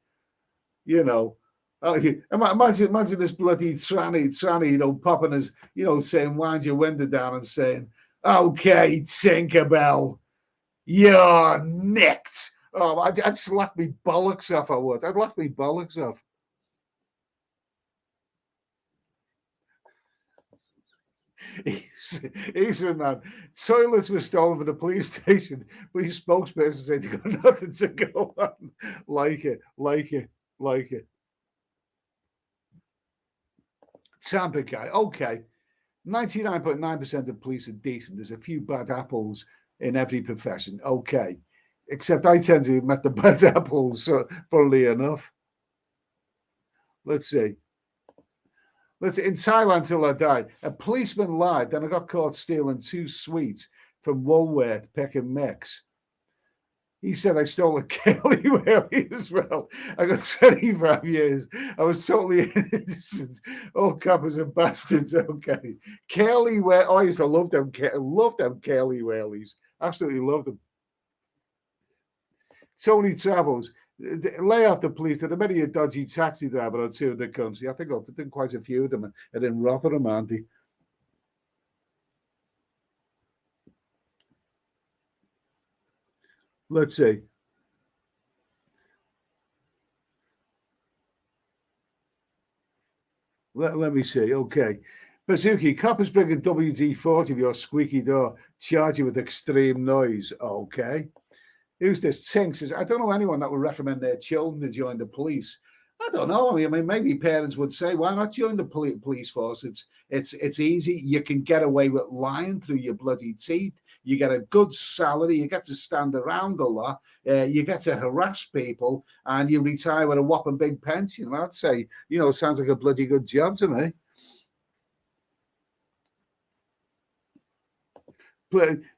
you know, imagine this bloody tranny, you know, popping his, you know, saying, wind your window down and saying, okay, Tinkerbell, you're nicked. Oh, I'd just laugh me bollocks off, I would. I'd laugh me bollocks off. He's a man. Toilets were stolen from the police station. Police spokesperson said they got nothing to go on. Like it. Tampa guy. Okay. 99.9% of police are decent. There's a few bad apples in every profession. Okay. Except I tend to have met the bad apples, funnily enough. Let's see. In Thailand till I died, a policeman lied, then I got caught stealing 2 sweets from Woolworth Pick and Mix. He said I stole a Kelly Whaley as well. I got 25 years. I was totally innocent. All coppers are bastards. Okay. Kelly Whaley. I used to love them Kelly Whaleys. Absolutely loved them. Tony Travels. Lay off the police. There are many a dodgy taxi driver or 2 in the country. I think quite a few of them are in Rotherham, aren't they? Let's see. Let me see. Okay. Bazuki, coppers bringing WD-40 of your squeaky door, charge you with extreme noise. Okay. Who's this? Tink says, I don't know anyone that would recommend their children to join the police. I don't know. I mean, maybe parents would say, why not join the police force? It's easy. You can get away with lying through your bloody teeth. You get a good salary. You get to stand around a lot. You get to harass people, and you retire with a whopping big pension. I'd say, you know, it sounds like a bloody good job to me.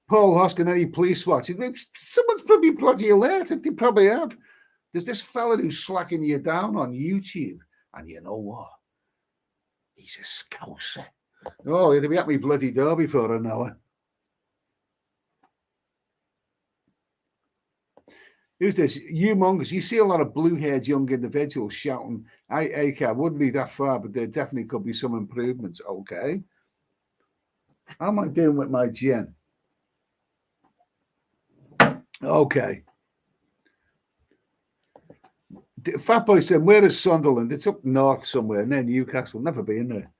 Paul Hoskin, any police watch? Someone's probably bloody alert. They probably have. There's this fella who's slacking you down on YouTube, and you know what? He's a scouser. Oh, he'll be at me bloody door before I know it. Who's this? Humongous. You see a lot of blue-haired young individuals shouting, I wouldn't be that far, but there definitely could be some improvements. Okay. How am I doing with my gin? Okay. Fat Boy said, where is Sunderland? It's up north somewhere, near Newcastle. Never been there.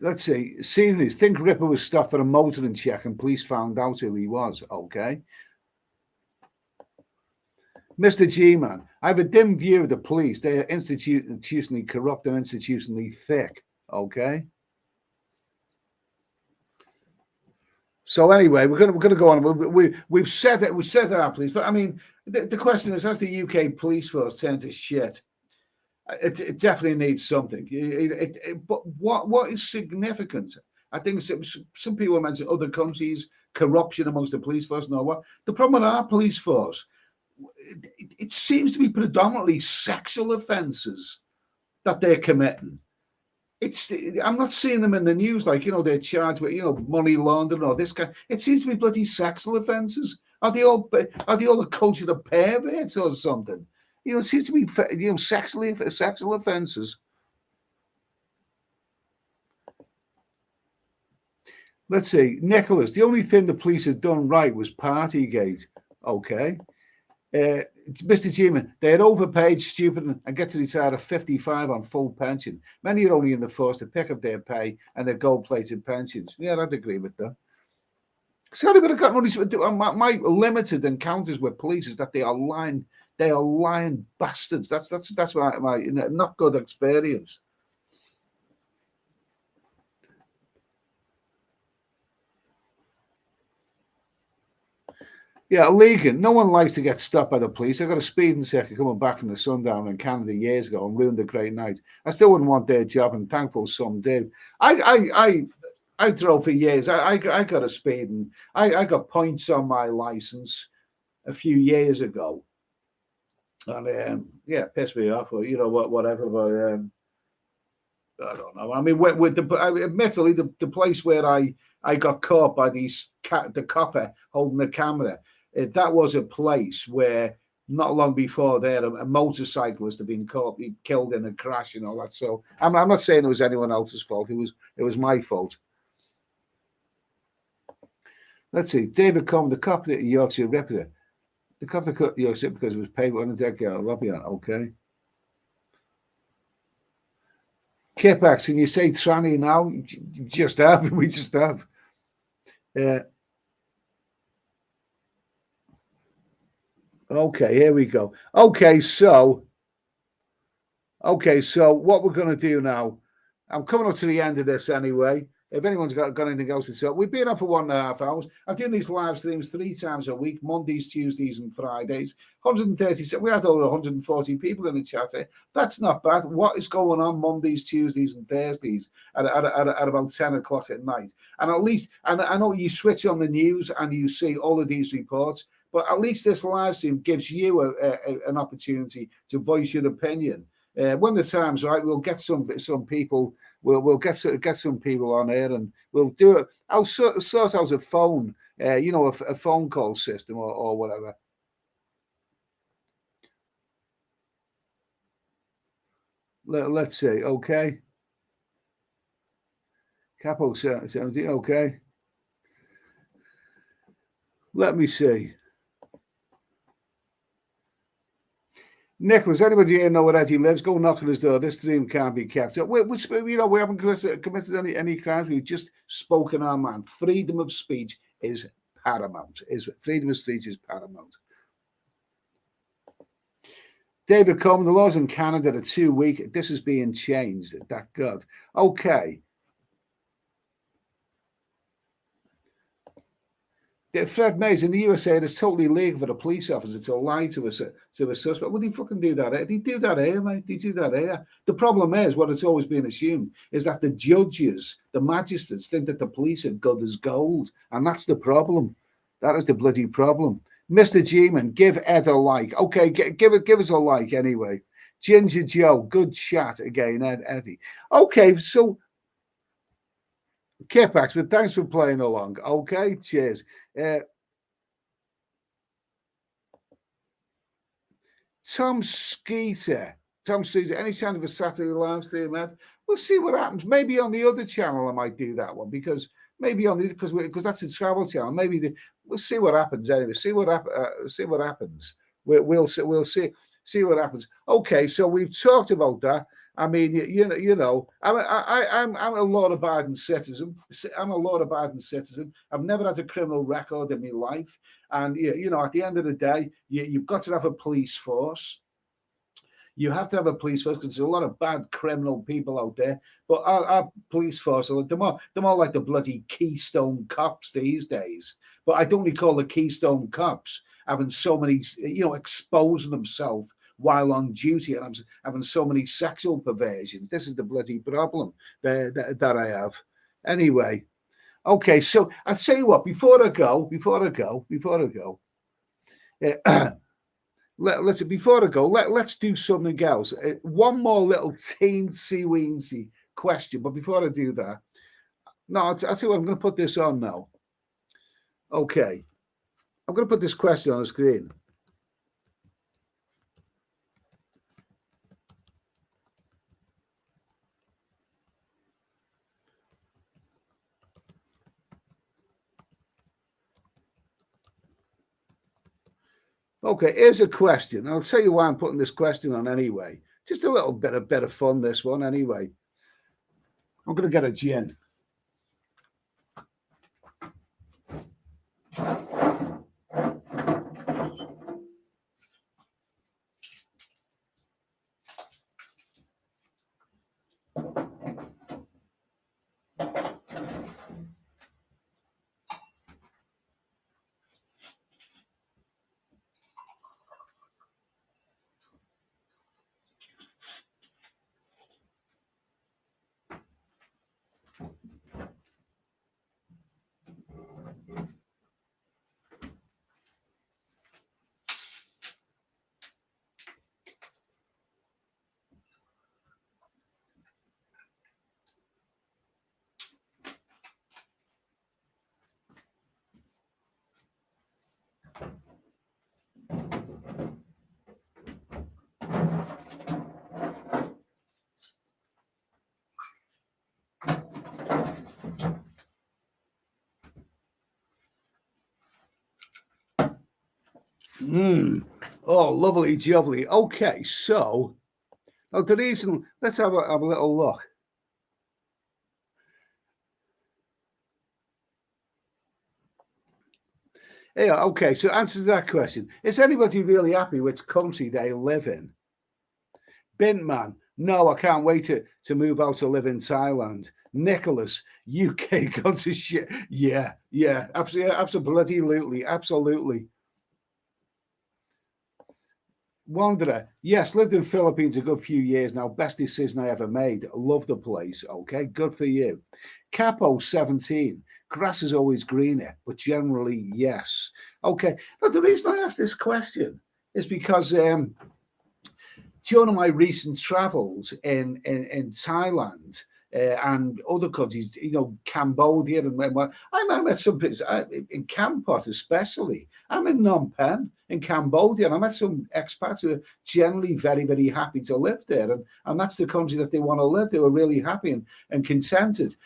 Let's see. Seeing this, think Ripper was stopped for a motoring check and police found out who he was. Okay. Mr. G-Man, I have a dim view of the police. They are institutionally corrupt and institutionally thick. Okay. So anyway, we're going to go on. We've said it. We've said our police, but I mean, the question is: has the UK police force turned to shit? It definitely needs something. But what is significant? I think some people mention other countries, corruption amongst the police force. No, what the problem with our police force? It seems to be predominantly sexual offences that they're committing. I'm not seeing them in the news like, they're charged with, money laundering or this kind. It seems to be bloody sexual offences. Are they all a culture of perverts or something? It seems to be, sexual offences. Let's see, Nicholas. The only thing the police had done right was Partygate. Okay. Mr. Chairman, they had overpaid, stupid, and get to retire at 55 on full pension. Many are only in the force to pick up their pay and their gold-plated pensions. Yeah, I'd agree with that. Sorry, but I've got my limited encounters with police is that they are lying bastards. That's my not good experience. Yeah, Legan, no one likes to get stopped by the police. I got a speeding ticket coming back from the Sundown in Canada years ago and ruined a great night. I still wouldn't want their job, and thankful some do. I drove for years. I got a speeding. I got points on my license a few years ago, and pissed me off. Or whatever. But I don't know. I mean, admittedly, the place where I got caught by the copper holding the camera. That was a place where not long before there, a motorcyclist had been killed in a crash and all that. So I'm not saying it was anyone else's fault. It was my fault. Let's see. David Coleman, the cop at Yorkshire Ripper. The cop that cut Yorkshire because it was paid on a deck lobby on. Okay. Kipax, can you say tranny now? We just have. Okay, here we go. Okay, so what we're going to do now, I'm coming up to the end of this anyway. If anyone's got anything else to say, we've been on for 1.5 hours. I'm doing these live streams 3 times a week, Mondays, Tuesdays, and Fridays. 137. We had over 140 people in the chat here. That's not bad. What is going on Mondays, Tuesdays, and Thursdays at about 10 o'clock at night? And at least, and I know you switch on the news and you see all of these reports, but at least this live stream gives you an opportunity to voice your opinion. When the time's right, we'll get some people. We'll get some people on air and we'll do it. I'll sort out a phone, a phone call system or whatever. Let's see. Okay. Capo 70. Okay. Let me see. Nicholas, anybody here know where Eddie lives? Go knock on his door. This stream can't be kept up. We haven't committed any crimes. We've just spoken our mind. Freedom of speech is paramount. Freedom of speech is paramount. David Coleman, the laws in Canada are too weak. This is being changed. That God. Okay. Fred Mays, in the USA, it is totally legal for a police officer to lie to a suspect. Would he fucking do that? Did he do that here, mate? Did he do that here? The problem is, what it's always been assumed, is that the judges, the magistrates, think that the police are good as gold. And that's the problem. That is the bloody problem. Mr. G-Man, give Ed a like. Okay, give us a like anyway. Ginger Joe, good chat again, Eddie. Okay, so Kipax, but thanks for playing along. Okay, cheers. Tom Skeeter. Tom Skeeter, any chance of a Saturday live stream, Ed? We'll see what happens. Maybe on the other channel I might do that one because maybe on the because that's a travel channel. Maybe we'll see what happens anyway. See what happens. We'll see what happens. Okay, so we've talked about that. I mean, you know, I'm a law-abiding citizen. I'm a law-abiding citizen. I've never had a criminal record in my life, and you know, at the end of the day, you've got to have a police force. You have to have a police force because there's a lot of bad criminal people out there. But our police force, they're more like the bloody Keystone Cops these days. But I don't recall the Keystone Cops having so many, you know, exposing themselves while on duty and having so many sexual perversions. This is the bloody problem that I have. Anyway, okay, so I'll tell you what, before I go, let's do something else. One more little teensy-weensy question, but before I do that, no, I'll tell you what, I'm going to put this on now. Okay, I'm going to put this question on the screen. Okay, here's a question. I'll tell you why I'm putting this question on anyway. Just a little bit of fun, this one anyway. I'm going to get a gin. Oh, lovely, lovely. Okay, so now the reason, let's have a little look. Yeah, okay, so answer to that question. Is anybody really happy which country they live in? Bintman, no, I can't wait to move out to live in Thailand. Nicholas, UK gone to shit. Yeah, absolutely. Wanderer, yes, lived in Philippines a good few years now. Best decision I ever made. Love the place. Okay, good for you. Capo 17, grass is always greener, but generally, yes. Okay, but the reason I asked this question is because during my recent travels in Thailand, and other countries, you know, Cambodia, and I met some people in Kampot, especially. I'm in Phnom Penh in Cambodia, and I met some expats who are generally very, very happy to live there, and that's the country that they want to live. They were really happy and contented.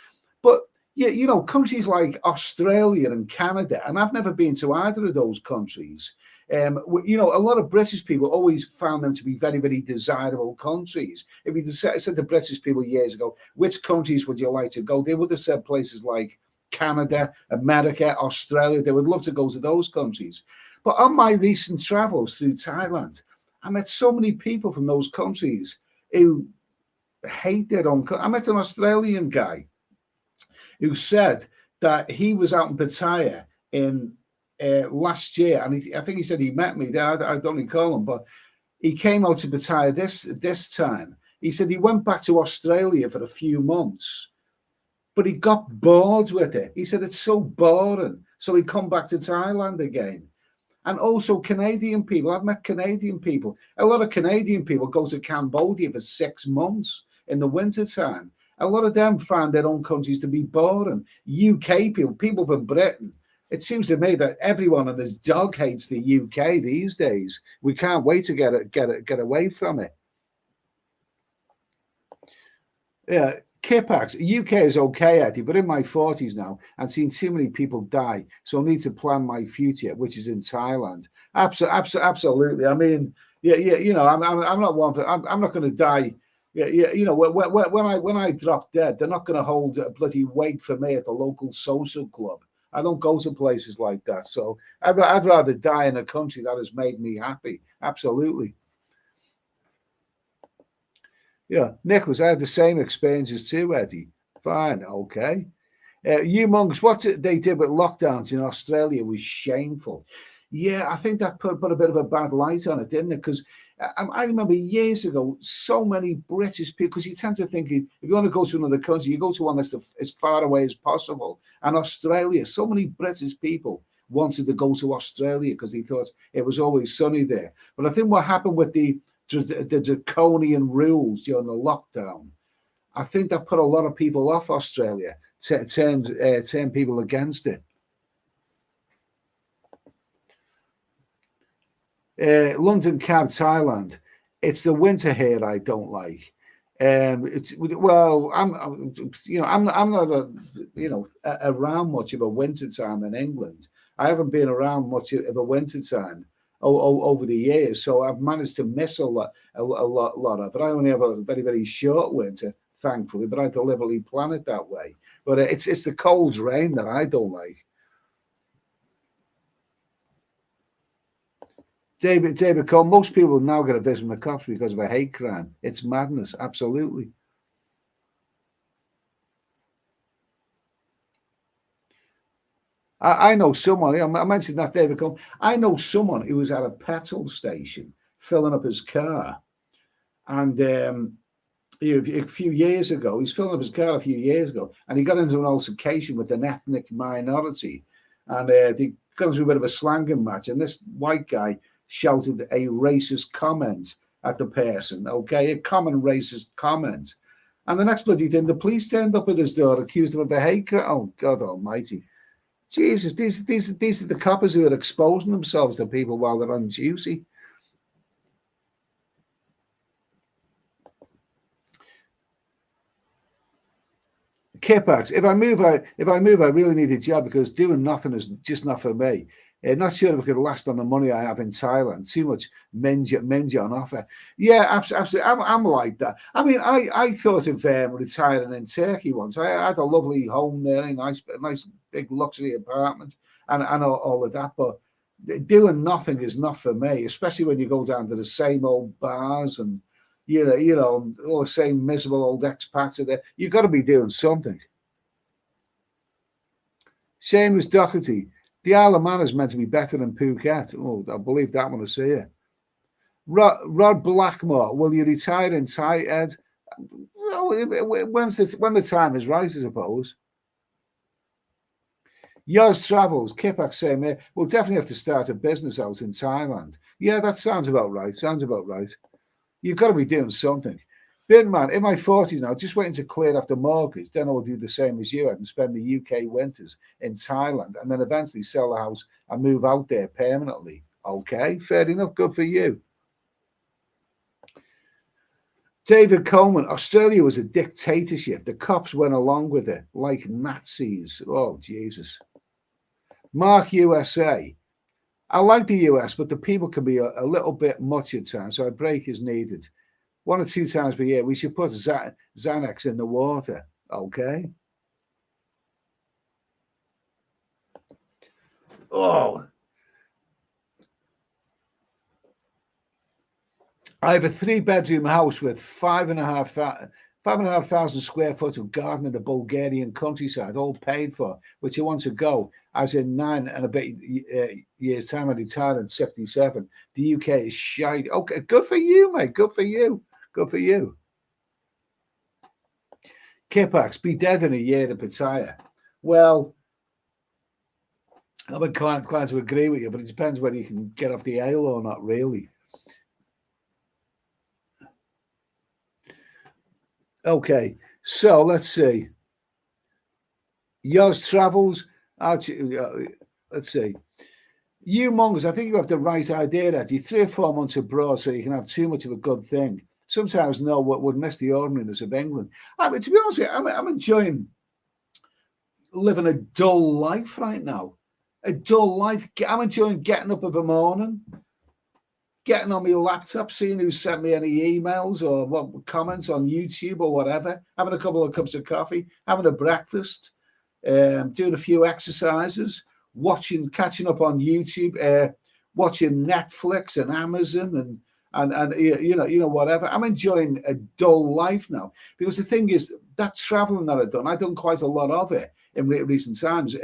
But yeah, you know, countries like Australia and Canada, and I've never been to either of those countries. You know, a lot of British people always found them to be very, very desirable countries. If you said to British people years ago, which countries would you like to go? They would have said places like Canada, America, Australia. They would love to go to those countries. But on my recent travels through Thailand, I met so many people from those countries who hate their own country. I met an Australian guy who said that he was out in Pattaya in last year, and I think he said he met me there. I don't recall him, but he came out to Pattaya this time. He said he went back to Australia for a few months, but he got bored with it. He said it's so boring, so he come back to Thailand again. And also Canadian people. I've met Canadian people. A lot of Canadian people go to Cambodia for 6 months in the wintertime. A lot of them find their own countries to be boring. UK people from Britain. It seems to me that everyone and his dog hates the UK these days. We can't wait to get away from it. Yeah, Kipax, UK is okay, Eddie, but in my 40s now and seen too many people die, so I need to plan my future, which is in Thailand. Absolutely. I mean, yeah, you know, I'm not one for. I'm not going to die. Yeah, you know, when I drop dead, they're not going to hold a bloody wake for me at the local social club. I don't go to places like that, so I'd rather die in a country that has made me happy. Absolutely. Yeah, Nicholas, I had the same experiences too, Eddie. Fine, okay. You monks, what they did with lockdowns in Australia was shameful. Yeah, I think that put a bit of a bad light on it, didn't it? Because I remember years ago, so many British people, because you tend to think if you want to go to another country, you go to one that's as far away as possible. And Australia, so many British people wanted to go to Australia because they thought it was always sunny there. But I think what happened with the draconian rules during the lockdown, I think that put a lot of people off Australia, turned people against it. London Cab, Thailand. It's the winter here I don't like. It's well, I'm not around much of a winter time in England. I haven't been around much of a winter time over the years, so I've managed to miss a lot of it. I only have a very, very short winter, thankfully, but I deliberately plan it that way. But it's the cold rain that I don't like. David Cole, most people are now going to visit the cops because of a hate crime. It's madness, absolutely. I know someone, I mentioned that, David Cole. I know someone who was at a petrol station filling up his car. And a few years ago, he's filling up his car a few years ago, and he got into an altercation with an ethnic minority. And they got into a bit of a slanging match. And this white guy shouted a racist comment at the person, okay, a common racist comment. And the next bloody thing, the police turned up at his door, accused him of a hate crime. Oh, God almighty. Jesus, these are the coppers who are exposing themselves to people while they're on duty. Kickbacks. If I move, I really need a job because doing nothing is just not for me. Not sure if I could last on the money I have in Thailand. Too much minja on offer. Yeah, absolutely. I'm like that. I mean, I thought of retiring in Turkey once. I had a lovely home there, a nice big luxury apartment, and all of that. But doing nothing is not for me, especially when you go down to the same old bars and all the same miserable old expats are there. You've got to be doing something. Same as Doherty. The Isle of Man is meant to be better than Phuket. Oh, I believe that one to see you. Rod Blackmore, will you retire in Thai, Ed? When the time is right, I suppose. Yours Travels, Kipak saying, we'll definitely have to start a business out in Thailand. Yeah, that sounds about right. You've got to be doing something. Man, in my 40s now, just waiting to clear off the mortgage. Then I will do the same as you and spend the UK winters in Thailand and then eventually sell the house and move out there permanently. Okay, fair enough. Good for you. David Coleman, Australia was a dictatorship. The cops went along with it like Nazis. Oh, Jesus. Mark USA. I like the US, but the people can be a little bit much at times, so a break is needed. 1 or 2 times per year, we should put Xanax in the water, okay? Oh. I have a 3-bedroom house with 5,500 square foot of garden in the Bulgarian countryside, all paid for, which I want to go, as in 9 and a bit years' time. I retired in 67. The UK is shite. Okay, good for you, mate. Good for you. Good for you. Kipax, be dead in a year to retire. Well, I'm inclined to agree with you, but it depends whether you can get off the ale or not, really. Okay. So let's see. Yours travels. Let's see. You mongers, I think you have the right idea, Eddie. 3 or 4 months abroad so you can have too much of a good thing. Sometimes no, what would miss the ordinariness of England. I mean, to be honest with you, I'm enjoying living a dull life right now. A dull life. I'm enjoying getting up of a morning, getting on my laptop, seeing who sent me any emails or what comments on YouTube or whatever, having a couple of cups of coffee, having a breakfast, doing a few exercises, catching up on YouTube, watching Netflix and Amazon and you know whatever. I'm enjoying a dull life now because the thing is that traveling that I've done quite a lot of it in recent times.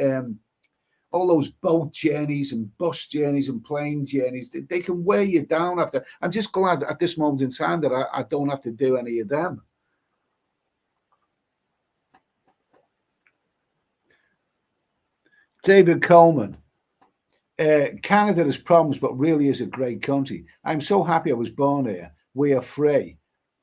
All those boat journeys and bus journeys and plane journeys, they can wear you down after. I'm just glad at this moment in time that I don't have to do any of them. David Coleman. Canada has problems, but really is a great country. I'm so happy I was born here. We are free.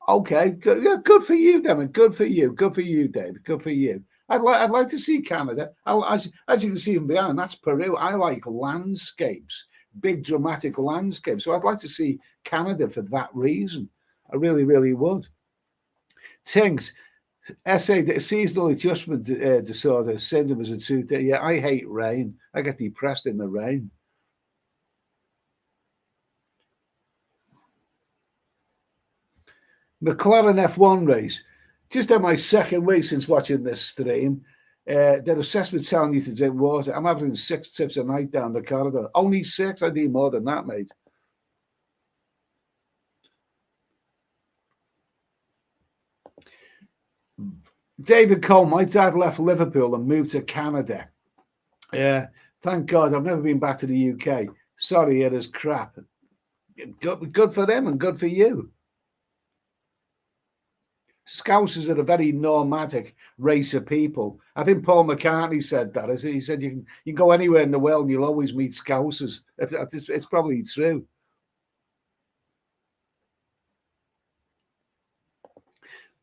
Okay, good, yeah, good for you, Devin. Good for you. Good for you, David. Good for you. I'd like to see Canada. As you can see from behind, that's Peru. I like landscapes, big dramatic landscapes. So I'd like to see Canada for that reason. I really, really would. Tinks, the seasonal adjustment disorder syndrome is a truth. Yeah, I hate rain. I get depressed in the rain. McLaren F1 race. Just had my second week since watching this stream. They're obsessed with telling you to drink water. I'm having 6 tips a night down the corridor. Only 6? I need more than that, mate. David Cole, my dad left Liverpool and moved to Canada. Yeah, thank God I've never been back to the UK. Sorry, it is crap. Good for them and good for you. Scousers are a very nomadic race of people. I think Paul McCartney said that. He said you can go anywhere in the world and you'll always meet Scousers. It's probably true.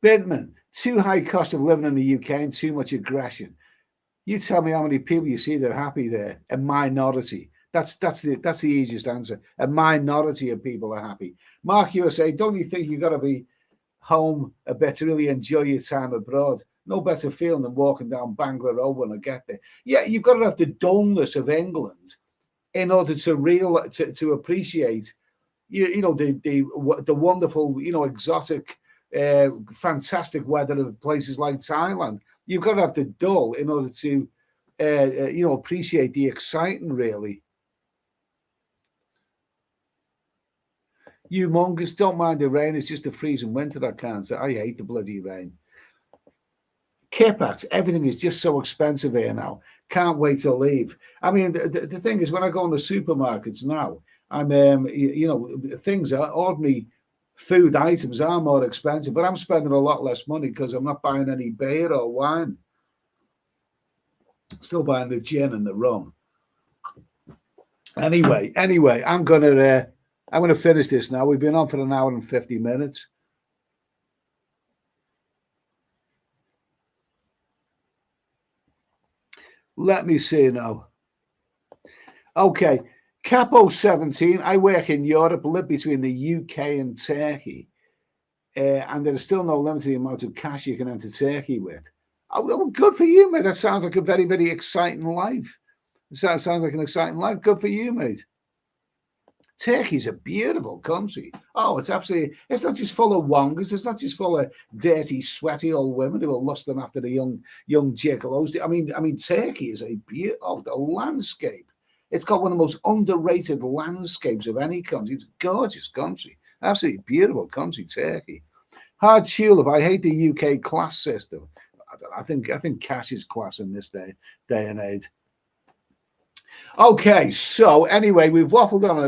Bintman, too high cost of living in the UK and too much aggression. You tell me how many people you see that are happy there. A minority. That's the easiest answer. A minority of people are happy. Mark USA, don't you think you've got to be home a bit to really enjoy your time abroad? No better feeling than walking down Bangor Road when I get there. Yeah, you've got to have the dullness of England in order to appreciate you know the wonderful, you know, exotic, fantastic weather of places like Thailand. You've got to have the dull in order to you know, appreciate the exciting, really. You mongoose, don't mind the rain. It's just a freezing winter. I can't say. I hate the bloody rain. Kipax, everything is just so expensive here now. Can't wait to leave. I mean, the thing is, when I go in the supermarkets now, I'm, you know, things are ordinary food items are more expensive, but I'm spending a lot less money because I'm not buying any beer or wine. Still buying the gin and the rum. Anyway, I'm gonna finish this now. We've been on for 1 hour and 50 minutes. Let me see now. Okay, Capo 17. I work in Europe, live between the UK and Turkey, and there is still no limit to the amount of cash you can enter Turkey with. Oh, good for you, mate. That sounds like a very, very exciting life. Sounds like an exciting life. Good for you, mate. Turkey's a beautiful country. Oh, it's absolutely, it's not just full of wongers. It's not just full of dirty, sweaty old women who are lusting after the young gigolos. I mean, Turkey is a beautiful, the landscape. It's got one of the most underrated landscapes of any country. It's a gorgeous country. Absolutely beautiful country, Turkey. Hard tulip. I hate the UK class system. I think cash is class in this day and age. Okay, so anyway, we've waffled on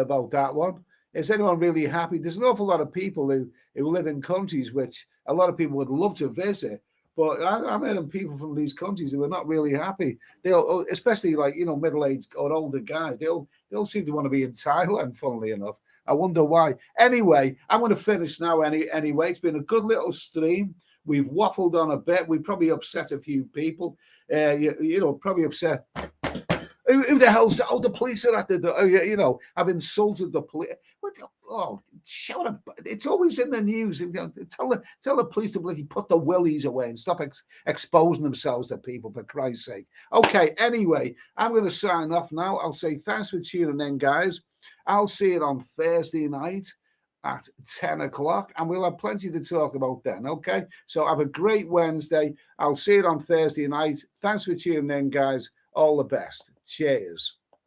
about that one. Is anyone really happy? There's an awful lot of people who live in countries which a lot of people would love to visit, but I'm hearing people from these countries who are not really happy. They'll, especially like, you know, middle-aged or older guys, they'll seem to want to be in Thailand, funnily enough. I wonder why. Anyway, I'm going to finish now anyway. It's been a good little stream. We've waffled on a bit. We probably upset a few people. You know, probably upset. Who the hell's the? Oh, the police are at the door. Oh, yeah, you know, I've insulted the police. What? Oh, shout up! It's always in the news. Tell the police to bloody put the willies away and stop exposing themselves to people, for Christ's sake. Okay. Anyway, I'm going to sign off now. I'll say thanks for tuning in, guys. I'll see you on Thursday night at 10 o'clock, and we'll have plenty to talk about then. Okay. So have a great Wednesday. I'll see you on Thursday night. Thanks for tuning in, guys. All the best. Cheers.